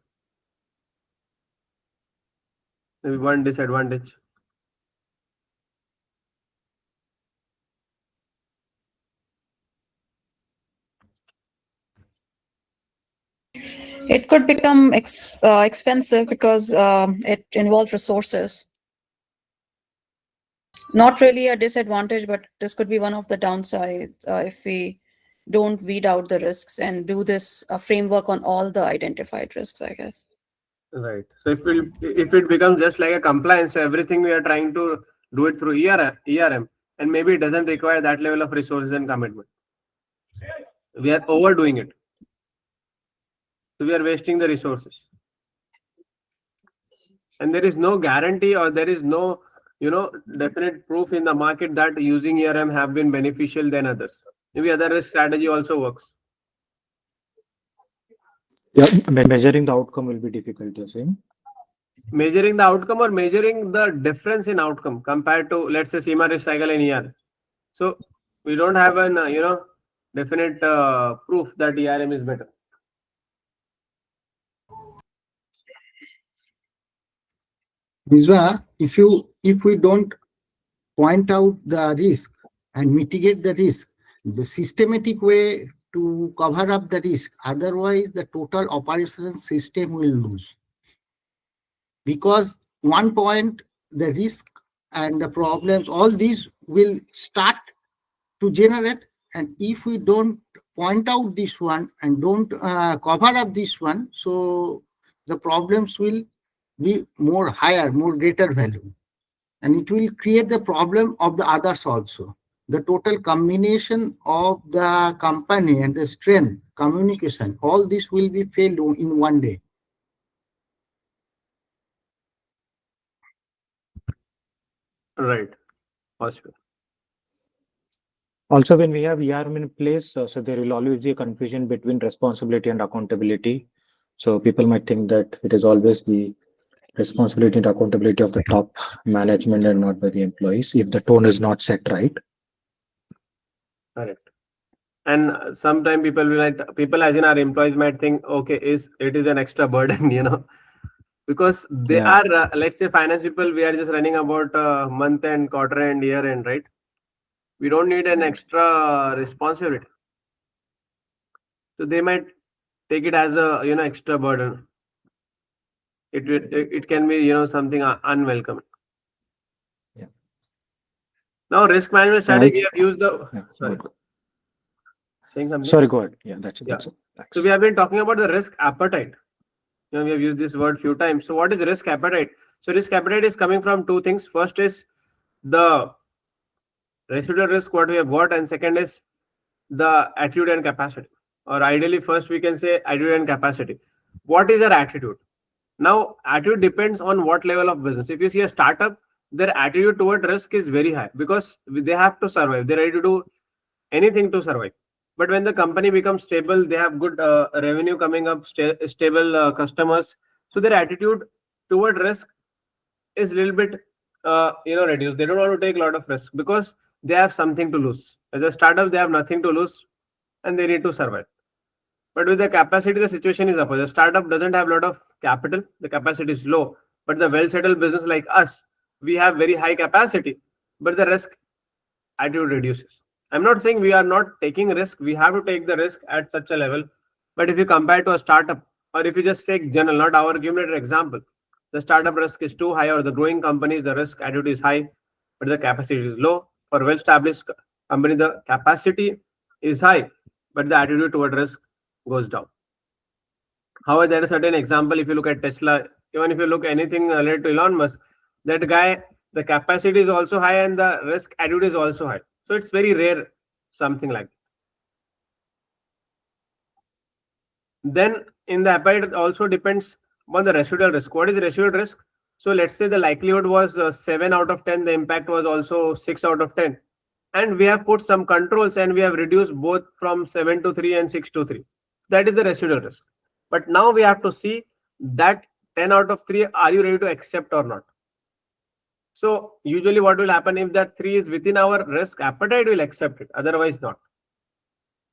Maybe one disadvantage. It could become expensive because it involves resources. Not really a disadvantage, but this could be one of the downsides if we don't weed out the risks and do this framework on all the identified risks, I guess. Right. So if it becomes just like a compliance, so everything we are trying to do it through ERM, and maybe it doesn't require that level of resources and commitment. We are overdoing it. So we are wasting the resources. And there is no guarantee, or there is no, definite proof in the market that using ERM have been beneficial than others. Maybe other risk strategy also works. Yeah, measuring the outcome will be difficult, you're saying? Measuring the outcome or measuring the difference in outcome compared to, let's say, CIMA risk cycle and ERM. So we don't have an, definite proof that ERM is better. Viswa, if we don't point out the risk and mitigate the risk, the systematic way to cover up the risk. Otherwise, the total operational system will lose. Because one point, the risk and the problems, all these will start to generate. And if we don't point out this one and don't cover up this one, so the problems will be more higher, more greater value. And it will create the problem of the others also. The total combination of the company and the strength, communication, all this will be failed in one day. Right. Possible. Also, when we have ERM in place, so there will always be a confusion between responsibility and accountability. So people might think that it is always the responsibility and accountability of the top management and not by the employees if the tone is not set right. Correct. And sometimes people as in our employees might think, okay, it is an extra burden, because they Yeah. are, let's say finance people, we are just running about month end, quarter end, year end, right? We don't need an extra responsibility. So they might take it as a, extra burden. It can be, something unwelcome. Yeah. Now risk management strategy, we have used the, Yeah, sorry, good. saying something. Sorry, go ahead. Yeah, that's it. Yeah. That's it. Thanks. So we have been talking about the risk appetite. We have used this word few times. So what is risk appetite? So risk appetite is coming from two things. First is the residual risk what we have got, and second is the attitude and capacity. Or ideally, first we can say attitude and capacity. What is their attitude? Now, attitude depends on what level of business. If you see a startup, their attitude toward risk is very high because they have to survive. They're ready to do anything to survive. But when the company becomes stable, they have good revenue coming up, stable customers. So their attitude toward risk is a little bit, reduced. They don't want to take a lot of risk because they have something to lose. As a startup, they have nothing to lose and they need to survive. But with the capacity, the situation is opposite. The startup doesn't have a lot of capital. The capacity is low. But the well-settled business like us, we have very high capacity, but the risk attitude reduces. I'm not saying we are not taking risk. We have to take the risk at such a level. But if you compare to a startup, or if you just take general, not our Cewmlator example, the startup risk is too high, or the growing companies, the risk attitude is high, but the capacity is low. For well-established company, the capacity is high, but the attitude toward risk goes down. However, there is a certain example. If you look at Tesla, even if you look anything related to Elon Musk, that guy, the capacity is also high and the risk attitude is also high. So it's very rare, something like that. Then in the appetite, it also depends on the residual risk. What is residual risk? So let's say the likelihood was 7 out of 10. The impact was also 6 out of 10. And we have put some controls and we have reduced both from 7 to 3 and 6 to 3. That is the residual risk. But now we have to see that 10 out of 3, are you ready to accept or not? So usually what will happen, if that 3 is within our risk appetite, we'll accept it. Otherwise not.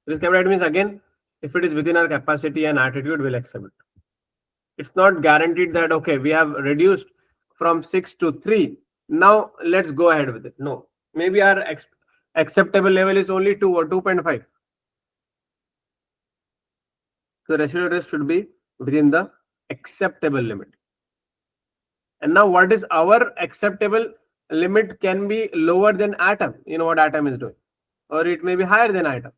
Risk appetite means, again, if it is within our capacity and attitude, we'll accept it. It's not guaranteed that, okay, we have reduced from 6 to 3. Now let's go ahead with it. No, maybe our acceptable level is only 2 or 2.5. So residual risk should be within the acceptable limit. And now what is our acceptable limit can be lower than Atom. You know what Atom is doing. Or it may be higher than Atom.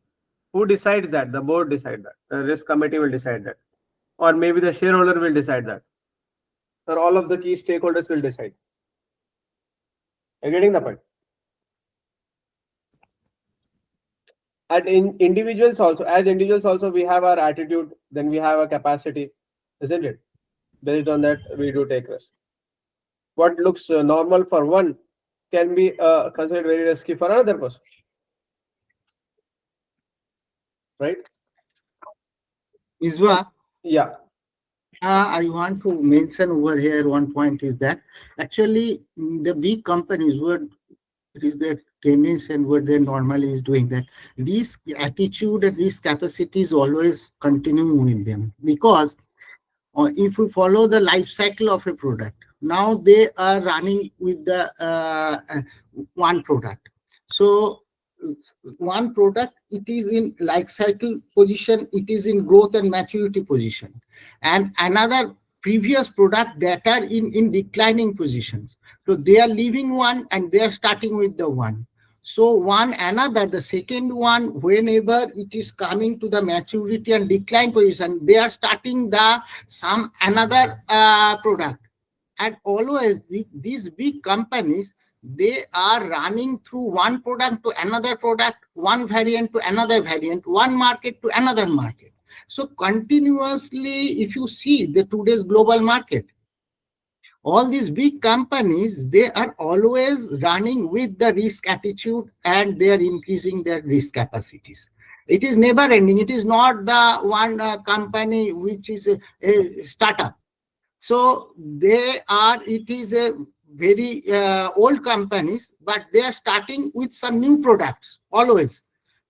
Who decides that? The board decides that. The risk committee will decide that. Or maybe the shareholder will decide that. Or all of the key stakeholders will decide. Are you getting the point? At individuals also, as individuals also, we have our attitude, then we have a capacity, isn't it? Based on that, we do take risk. What looks normal for one can be considered very risky for another person. Right? Iswa, Yeah. I want to mention over here one point is that actually the big companies, what is their tendency and what they normally is doing, that risk attitude and risk capacity is always continuing with them, because if we follow the life cycle of a product, now they are running with the one product. So one product, it is in life cycle position, it is in growth and maturity position, and another previous product that are in declining positions. So they are leaving one and they are starting with the one. So one another, the second one, whenever it is coming to the maturity and decline position, they are starting the some another product. And always these big companies, they are running through one product to another product, one variant to another variant, one market to another market. So continuously, if you see the today's global market, all these big companies, they are always running with the risk attitude and they are increasing their risk capacities. It is never ending. It is not the one company which is a startup. So it is a very old companies, but they are starting with some new products always.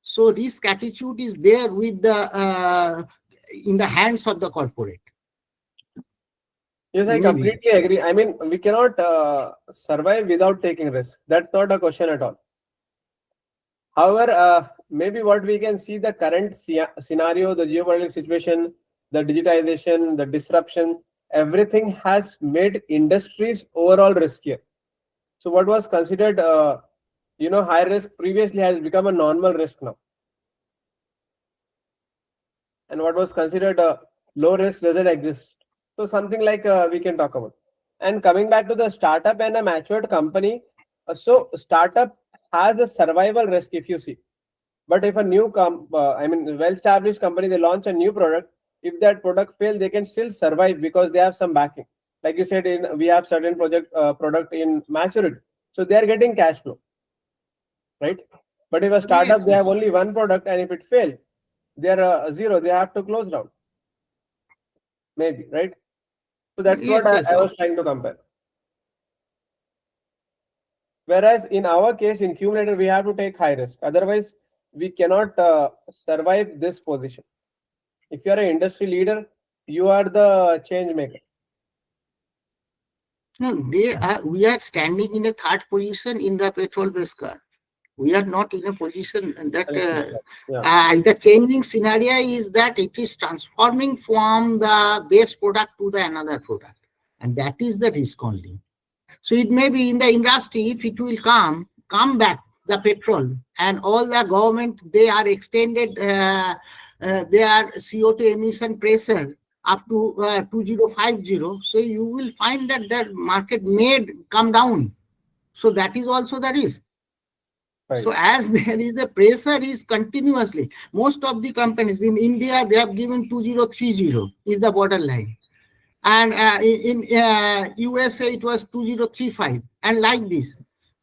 So risk attitude is there with the in the hands of the corporate. Yes, I Maybe. completely agree. I mean, we cannot survive without taking risk. That's not a question at all. However, maybe what we can see, the current scenario, the geopolitical situation, the digitization, the disruption, everything has made industries overall riskier. So what was considered, high risk previously has become a normal risk now. And what was considered low risk doesn't exist. So something like we can talk about. And coming back to the startup and a matured company, so startup has a survival risk if you see. But if a new well-established company, they launch a new product, if that product fails, they can still survive because they have some backing. Like you said, we have certain product in maturity, so they are getting cash flow, right? But if a startup, they have only one product, and if it fails, they are zero. They have to close down, maybe, right? So that's what I was trying to compare. Whereas in our case, in Cewmlator, we have to take high risk. Otherwise, we cannot survive this position. If you are an industry leader, you are the change maker. No, we are standing in a third position in the petrol-based car. We are not in a position that the changing scenario is that it is transforming from the base product to the another product. And that is the risk only. So it may be in the industry, if it will come back, the petrol, and all the government, they are extended their CO2 emission pressure up to 2050. So you will find that the market may come down. So that is also the risk. Right. So as there is a pressure is continuously, most of the companies in India, they have given 2030 is the borderline. And in USA, it was 2035 and like this.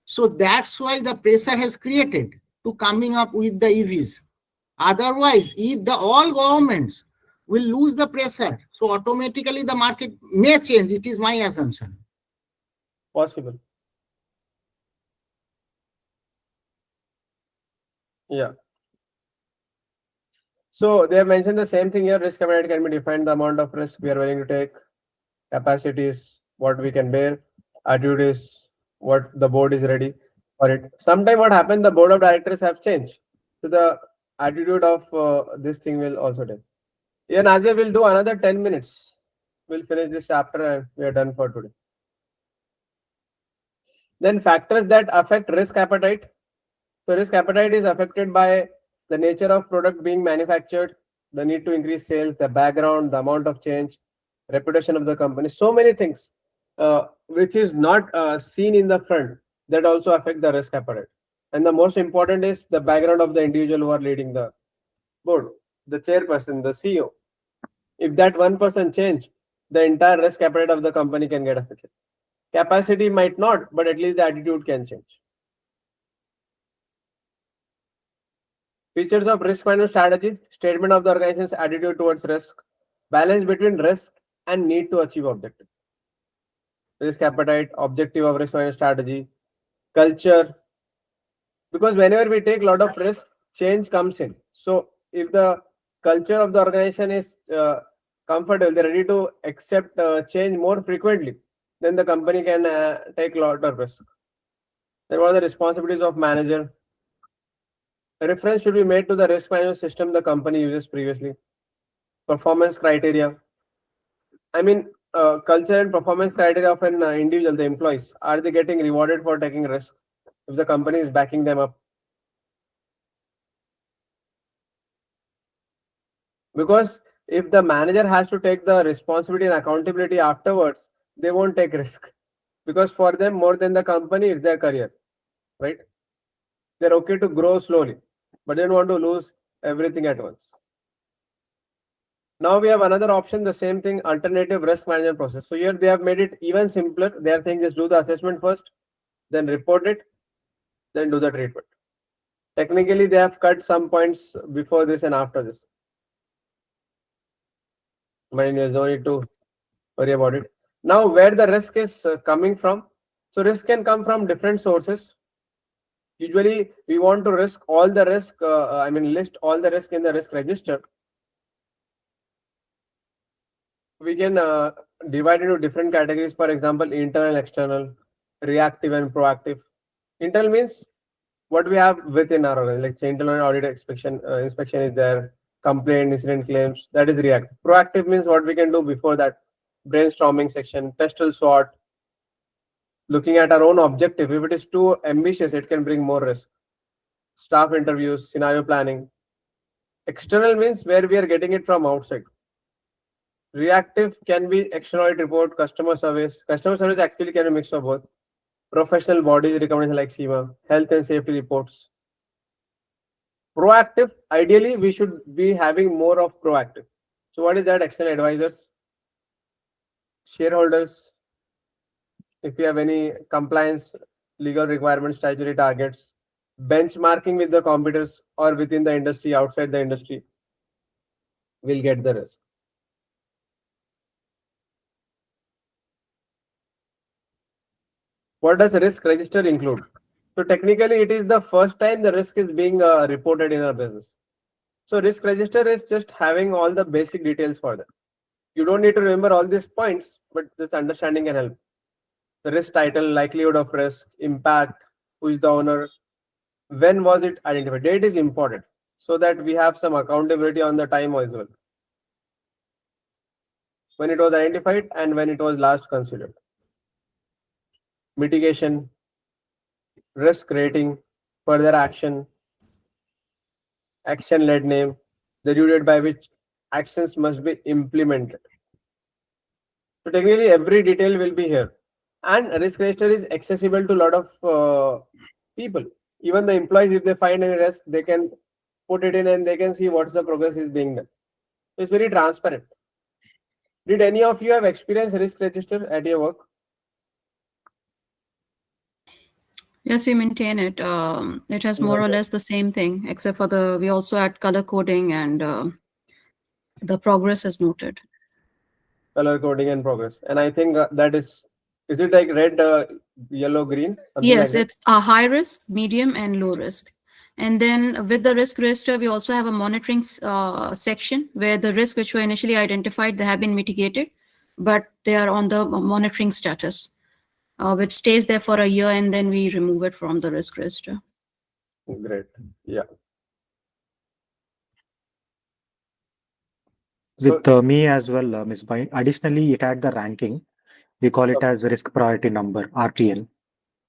So that's why the pressure has created to coming up with the EVs. Otherwise, if all governments will lose the pressure, so automatically the market may change. It is my assumption. Possible. Yeah. So they have mentioned the same thing here. Risk appetite can be defined, the amount of risk we are willing to take. Capacity is what we can bear. Attitude is what the board is ready for it. Sometime what happened, the board of directors have changed. So the attitude of this thing will also take. Yeah, Nazia will do another 10 minutes. We'll finish this chapter and we are done for today. Then factors that affect risk appetite. So risk appetite is affected by the nature of product being manufactured, the need to increase sales, the background, the amount of change, reputation of the company, so many things which is not seen in the front that also affect the risk appetite. And the most important is the background of the individual who are leading the board, the chairperson, the CEO. If that one person change, the entire risk appetite of the company can get affected. Capacity might not, but at least the attitude can change. Features of risk management strategy, statement of the organization's attitude towards risk, balance between risk and need to achieve objective. Risk appetite, objective of risk management strategy, culture. Because whenever we take a lot of risk, change comes in. So if the culture of the organization is comfortable, they're ready to accept change more frequently, then the company can take a lot of risk. Then what are the responsibilities of manager? A reference should be made to the risk management system the company uses previously. Performance criteria. I mean, culture and performance criteria of an individual, the employees, are they getting rewarded for taking risk if the company is backing them up? Because if the manager has to take the responsibility and accountability afterwards, they won't take risk. Because for them, more than the company, it's their career, right? They're okay to grow slowly, but they don't want to lose everything at once. Now we have another option, the same thing, alternative risk management process. So here they have made it even simpler. They are saying just do the assessment first, then report it, then do the treatment. Technically, they have cut some points before this and after this. But anyways, no need to worry about it. Now, where the risk is coming from. So risk can come from different sources. Usually, we want to list all the risk in the risk register. We can divide into different categories. For example, internal, external, reactive, and proactive. Internal means what we have within our organization, like internal audit inspection is there, complaint, incident claims, that is reactive. Proactive means what we can do before that, brainstorming section, testable SWOT, looking at our own objective. If it is too ambitious, it can bring more risk. Staff interviews, scenario planning. External means where we are getting it from outside. Reactive can be external audit report, customer service. Customer service actually can be a mix of both. Professional bodies recommendation like CIMA, health and safety reports. Proactive, ideally we should be having more of proactive. So what is that? External advisors, shareholders, if you have any compliance, legal requirements, statutory targets, benchmarking with the competitors or within the industry, outside the industry, will get the risk. What does risk register include? So technically, it is the first time the risk is being reported in our business. So risk register is just having all the basic details for that. You don't need to remember all these points, but this understanding can help. The risk title, likelihood of risk, impact, who is the owner, when was it identified. Date is important so that we have some accountability on the time as well. When it was identified and when it was last considered. Mitigation, risk rating, further action, action-led name, the due date by which actions must be implemented. So technically, every detail will be here. And risk register is accessible to a lot of people. Even the employees, if they find any risk, they can put it in and they can see what's the progress is being done. So it's very transparent. Did any of you have experienced risk register at your work? Yes, we maintain it. It has more or less the same thing, except for we also add color coding and the progress is noted. Color coding and progress. And I think that is it like red, yellow, green? Yes, like it's a high risk, medium, and low risk. And then with the risk register, we also have a monitoring section where the risk which were initially identified, they have been mitigated, but they are on the monitoring status. Which stays there for a year and then we remove it from the risk register. Great. Yeah. With me as well, Ms. Bai. Additionally, it had the ranking. We call it as risk priority number, RTN.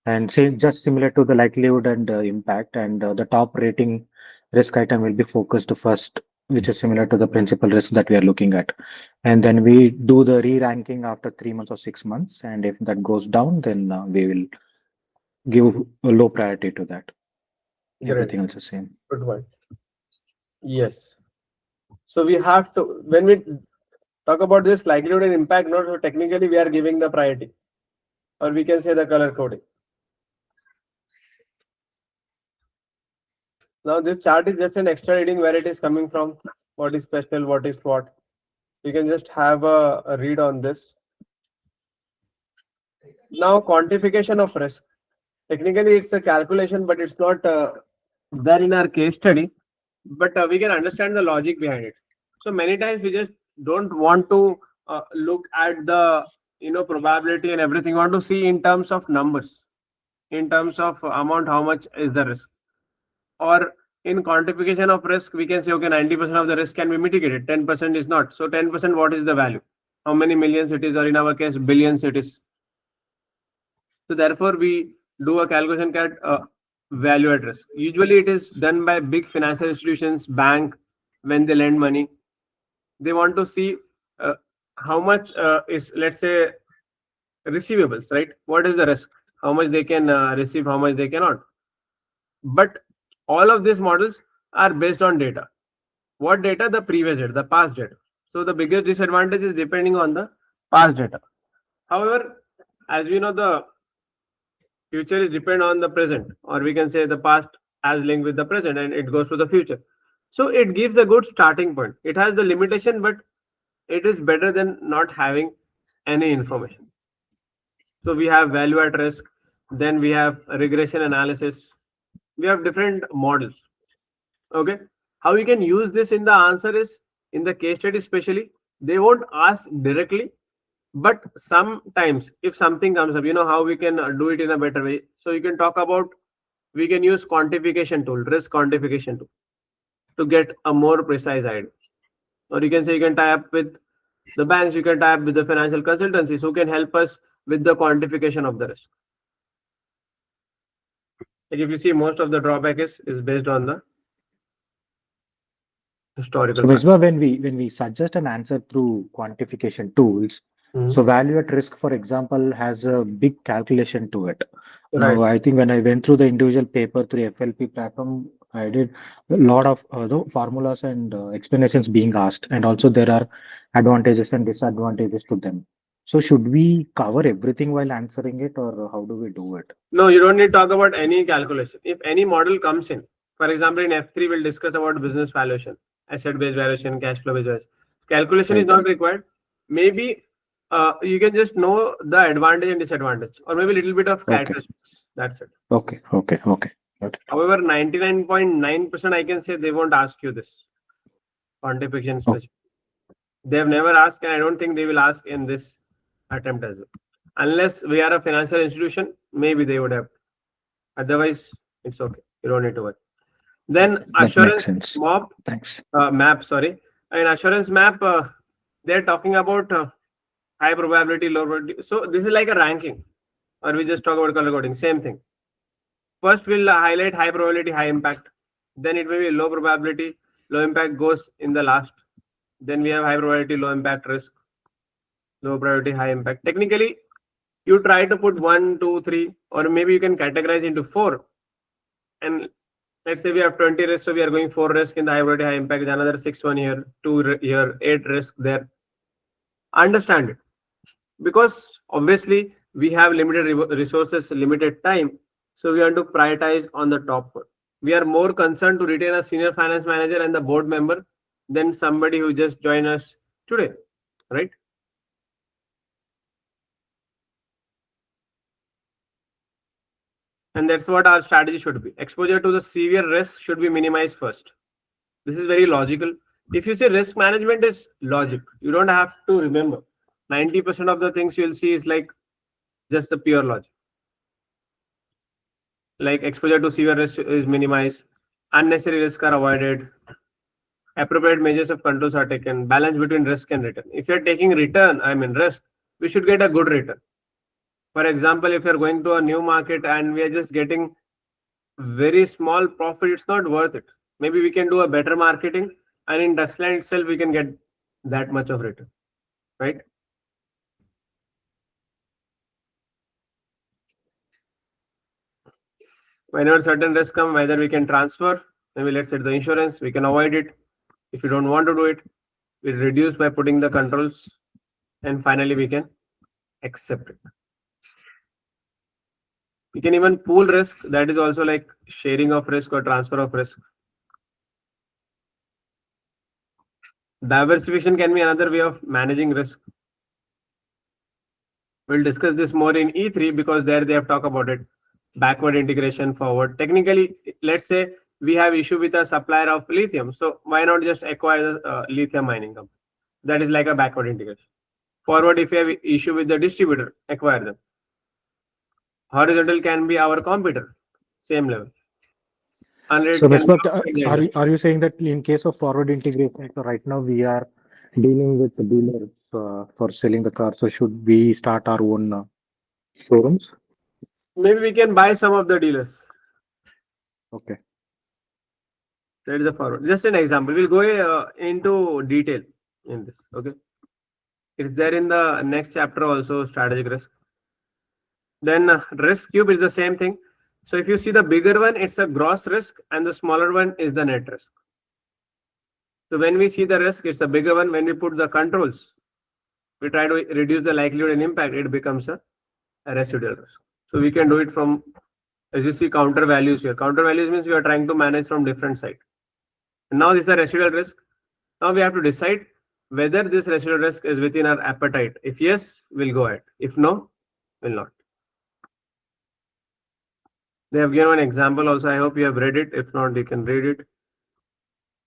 And just similar to the likelihood and impact, and the top rating risk item will be focused first, which is similar to the principal risk that we are looking at. And then we do the re-ranking after 3 months or 6 months. And if that goes down, then we will give a low priority to that. Great. Everything else is the same. Good one. Yes. So we have to, when we talk about this likelihood and impact, not so technically we are giving the priority, or we can say the color coding. Now this chart is just an extra reading where it is coming from, what is special, what is what. You can just have a read on this. Now quantification of risk. Technically it's a calculation, but it's not there in our case study. But we can understand the logic behind it. So many times we just don't want to look at the probability and everything. We want to see in terms of numbers, in terms of amount, how much is the risk, or in quantification of risk, we can say, okay, 90% of the risk can be mitigated, 10% is not. So 10%, what is the value? How many millions it is, or in our case, billions it is. So therefore, we do a calculation called value at risk. Usually it is done by big financial institutions, bank, when they lend money. They want to see how much is, let's say, receivables, right? What is the risk? How much they can receive, how much they cannot. But all of these models are based on data. What data? The previous data, the past data. So the biggest disadvantage is depending on the past data. However, as we know, the future is depend on the present, or we can say the past as linked with the present, and it goes to the future. So it gives a good starting point. It has the limitation, but it is better than not having any information. So we have value at risk, then we have regression analysis. We have different models. Okay, how we can use this in the answer is in the case study, especially they won't ask directly, but sometimes if something comes up, you know how we can do it in a better way. So you can talk about, we can use quantification tool, risk quantification tool, to get a more precise idea. Or you can say you can tie up with the banks, you can tie up with the financial consultancies who can help us with the quantification of the risk. Like if you see, most of the drawback is based on the historical. So Misbah, when we suggest an answer through quantification tools, so value at risk, for example, has a big calculation to it. Now, I think when I went through the individual paper through FLP platform, I did a lot of formulas and explanations being asked, and also there are advantages and disadvantages to them. So should we cover everything while answering it, or how do we do it? No, you don't need to talk about any calculation. If any model comes in, for example, in F3, we'll discuss about business valuation, asset-based valuation, cash flow-based valuation. Calculation is not required. Maybe you can just know the advantage and disadvantage, or maybe a little bit of characteristics. That's it. Okay. However, 99.9% I can say they won't ask you this quantification specific. They have never asked, and I don't think they will ask in this attempt as well. Unless we are a financial institution, maybe they would have. Otherwise, it's okay. You don't need to worry. Then assurance map. Sorry, in assurance map, they're talking about high probability, low probability. So this is like a ranking, or we just talk about color coding. Same thing. First, we'll highlight high probability, high impact. Then it may be low probability, low impact goes in the last. Then we have high probability, low impact risk, low probability, high impact. Technically, you try to put 1, 2, 3, or maybe you can categorize into 4. And let's say we have 20 risks, so we are going 4 risks in the high probability, high impact, another 6 1 here, 2 here, 8 risk there. Understand it, because obviously we have limited resources, limited time, so we want to prioritize on the top one. We are more concerned to retain a senior finance manager and the board member than somebody who just joined us today, right? And that's what our strategy should be. Exposure to the severe risk should be minimized first. This is very logical. If you say risk management is logic, you don't have to remember. 90% of the things you'll see is like just the pure logic. Like exposure to severe risk is minimized, unnecessary risks are avoided, appropriate measures of controls are taken, balance between risk and return. If you're taking return, risk, we should get a good return. For example, if you're going to a new market and we are just getting very small profit, it's not worth it. Maybe we can do a better marketing, and in Duxland itself, we can get that much of return, right? Whenever certain risks come, whether we can transfer, maybe let's say the insurance, we can avoid it. If you don't want to do it, we reduce by putting the controls, and finally we can accept it. We can even pool risk. That is also like sharing of risk or transfer of risk. Diversification can be another way of managing risk. We'll discuss this more in E3 because there they have talked about it. Backward integration, forward. Technically, let's say we have issue with a supplier of lithium. So why not just acquire the lithium mining company? That is like a backward integration. Forward, if you have issue with the distributor, acquire them. Horizontal can be our competitor, same level. and it So, can Misbah, be in the industry. are you saying that in case of forward integration, so right now we are dealing with the dealers for selling the car. So, should we start our own showrooms? Maybe we can buy some of the dealers. Okay. That is the forward. Just an example. We'll go into detail in this. Okay. It's there in the next chapter also, strategic risk. Then risk cube is the same thing. So if you see the bigger one, it's a gross risk, and the smaller one is the net risk. So when we see the risk, it's a bigger one. When we put the controls, we try to reduce the likelihood and impact, it becomes a residual risk. So we can do it from, as you see, counter values here. Counter values means we are trying to manage from different sides. And now this is a residual risk. Now we have to decide whether this residual risk is within our appetite. If yes, we'll go ahead. If no, we'll not. They have given an example also. I hope you have read it. If not, you can read it.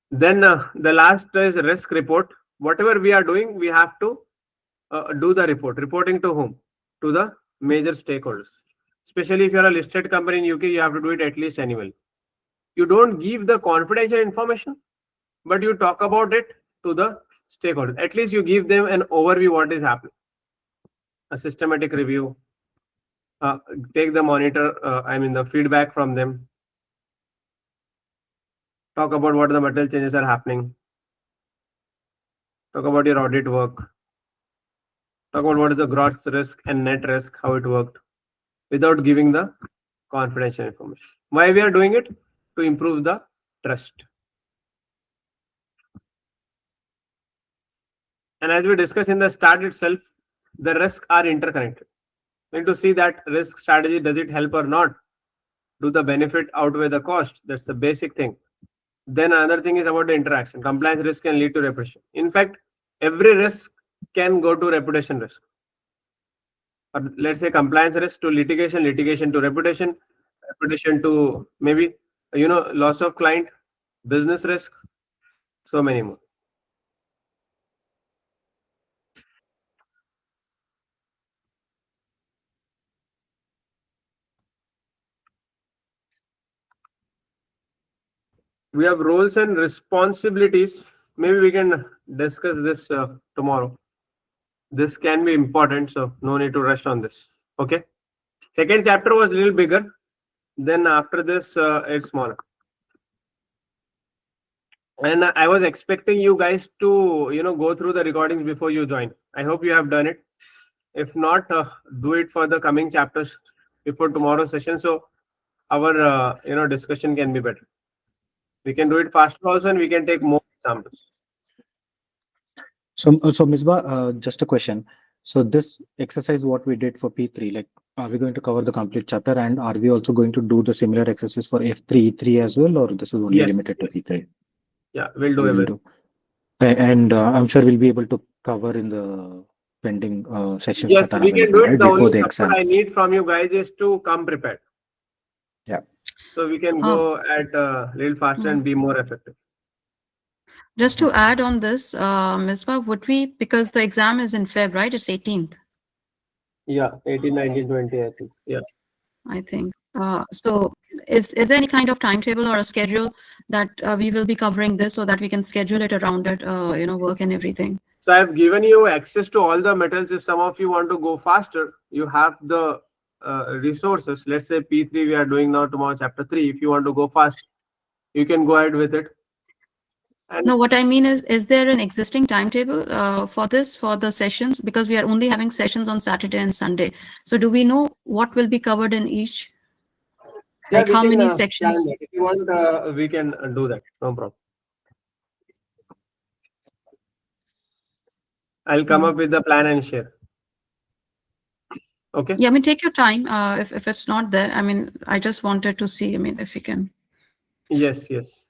Then the last is risk report. Whatever we are doing, we have to do the report. Reporting to whom? To the major stakeholders. Especially if you are a listed company in UK, you have to do it at least annually. You don't give the confidential information, but you talk about it to the stakeholders. At least you give them an overview what is happening. A systematic review. Take the monitor, the feedback from them. Talk about what the material changes are happening. Talk about your audit work. Talk about what is the gross risk and net risk, how it worked, without giving the confidential information. Why we are doing it? To improve the trust. And as we discussed in the start itself, the risks are interconnected. We need to see that risk strategy, does it help or not? Do the benefit outweigh the cost? That's the basic thing. Then another thing is about the interaction. Compliance risk can lead to reputation. In fact, every risk can go to reputation risk. Or let's say compliance risk to litigation, litigation to reputation, reputation to maybe loss of client, business risk, so many more. We have roles and responsibilities. Maybe we can discuss this tomorrow. This can be important, so no need to rush on this. Okay. Second chapter was a little bigger. Then after this, it's smaller. And I was expecting you guys to, go through the recordings before you join. I hope you have done it. If not, do it for the coming chapters before tomorrow's session. So our, discussion can be better. We can do it faster also, and we can take more examples. So Misbah, just a question. So this exercise, what we did for P3, like, are we going to cover the complete chapter, and are we also going to do the similar exercise for F3, E3 as well, or this is only limited to P3? Yeah, we'll do everything. And I'm sure we'll be able to cover in the pending sessions. Yes, that are we can do available, it. right, The before only the support exam. I need from you guys is to come prepared. Yeah. So we can go at a little faster and be more effective. Just to add on this, Misbah, would we, because the exam is in Feb, right? It's 18th. Yeah, 18, 19, 20, I think. Yeah. I think. So is there any kind of timetable or a schedule that we will be covering this so that we can schedule it around it, work and everything? So I've given you access to all the materials. If some of you want to go faster, you have the resources. Let's say P3 we are doing now, tomorrow chapter 3. If you want to go fast, you can go ahead with it. And no, what I mean is there an existing timetable for this, for the sessions? Because we are only having sessions on Saturday and Sunday. So do we know what will be covered in each? yeah, Like how can, many plan sections? that. If you want, we can do that. No problem. I'll come up with the plan and share. Okay. Yeah, I mean, take your time. If it's not there, I mean, I just wanted to see, I mean, if we can. Yes,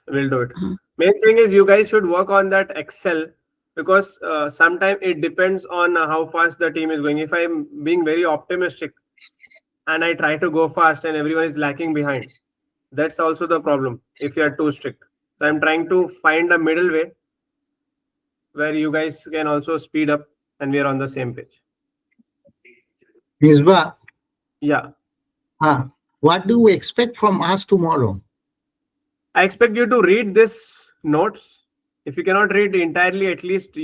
we'll do it. Main thing is you guys should work on that Excel, because sometimes it depends on how fast the team is going. If I'm being very optimistic and I try to go fast and everyone is lacking behind, that's also the problem if you are too strict. So I'm trying to find a middle way where you guys can also speed up and we are on the same page. Misbah, Yeah. what do you expect from us tomorrow? I expect you to read this notes. If you cannot read entirely, at least,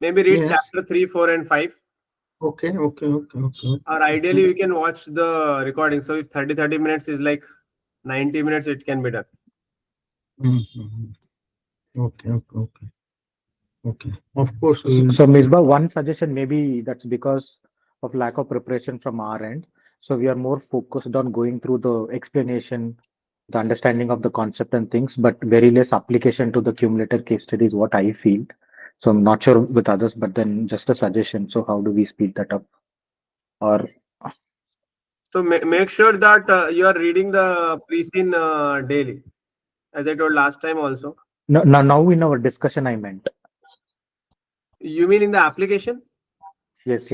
maybe read Yes. chapter 3, 4, and 5. Okay. Or ideally, we can watch the recording. So if 30 minutes is like 90 minutes, it can be done. Mhm. Okay. Of course. So, Misbah, one suggestion, maybe that's because of lack of preparation from our end. So we are more focused on going through the explanation, the understanding of the concept and things, but very less application to the cumulator case study is what I feel. So I'm not sure with others, but then just a suggestion. So how do we speed that up? Or So make sure that you are reading the pre-scene daily, as I told last time also. now in our discussion, I meant. You mean in the application? Yes.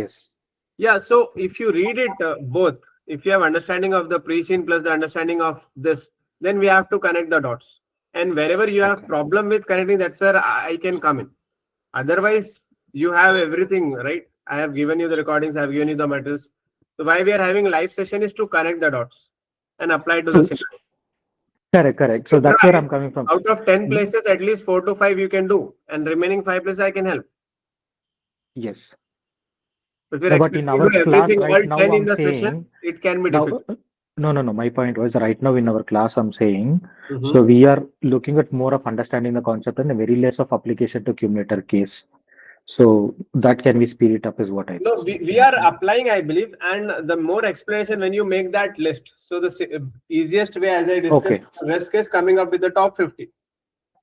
Yeah. So if you read it both, if you have understanding of the pre-scene plus the understanding of this, then we have to connect the dots. And wherever you have Okay. problem with connecting, that's where I can come in. Otherwise, you have everything, right? I have given you the recordings, I have given you the materials. So why we are having live session is to connect the dots and apply to the So, scenario. correct. So that's where I'm coming from. Out of 10 places, at least 4 to 5 you can do, and remaining 5 places I can help. Yes. If you're No, but expecting in to our do class everything right all now, 10 in I'm the saying session, it can be now. difficult. No. My point was right now in our class, I'm saying, Mhm. so we are looking at more of understanding the concept and very less of application to cumulator case. So that can we speed it up is what I No, we are applying, I believe, and the more explanation when you make that list. So the easiest way, as I discussed, Okay. risk is coming up with the top 50.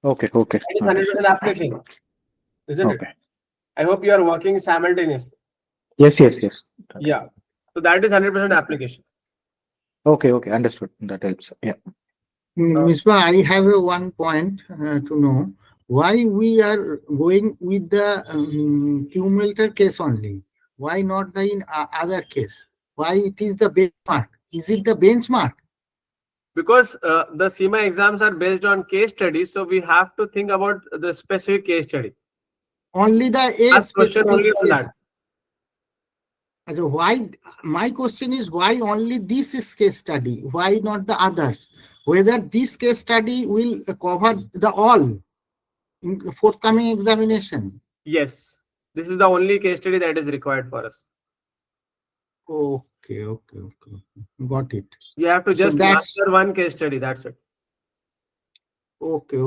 Okay. That is 100% application, isn't it? Okay. I hope you are working simultaneously. Yes. Yeah. So that is 100% application. Okay. Understood. That helps. Yeah. Misbah, I have one point to know why we are going with the cumulator case only. Why not the in other case? Why it is the benchmark? Is it the benchmark? Because the CIMA exams are based on case studies, so we have to think about the specific case study. Only the Ask question specific only on case. that. So why? My question is why only this is case study? Why not the others? Whether this case study will cover the all in the forthcoming examination? Yes, this is the only case study that is required for us. Okay. Got it. You have to So just that's master one case study. That's it. okay.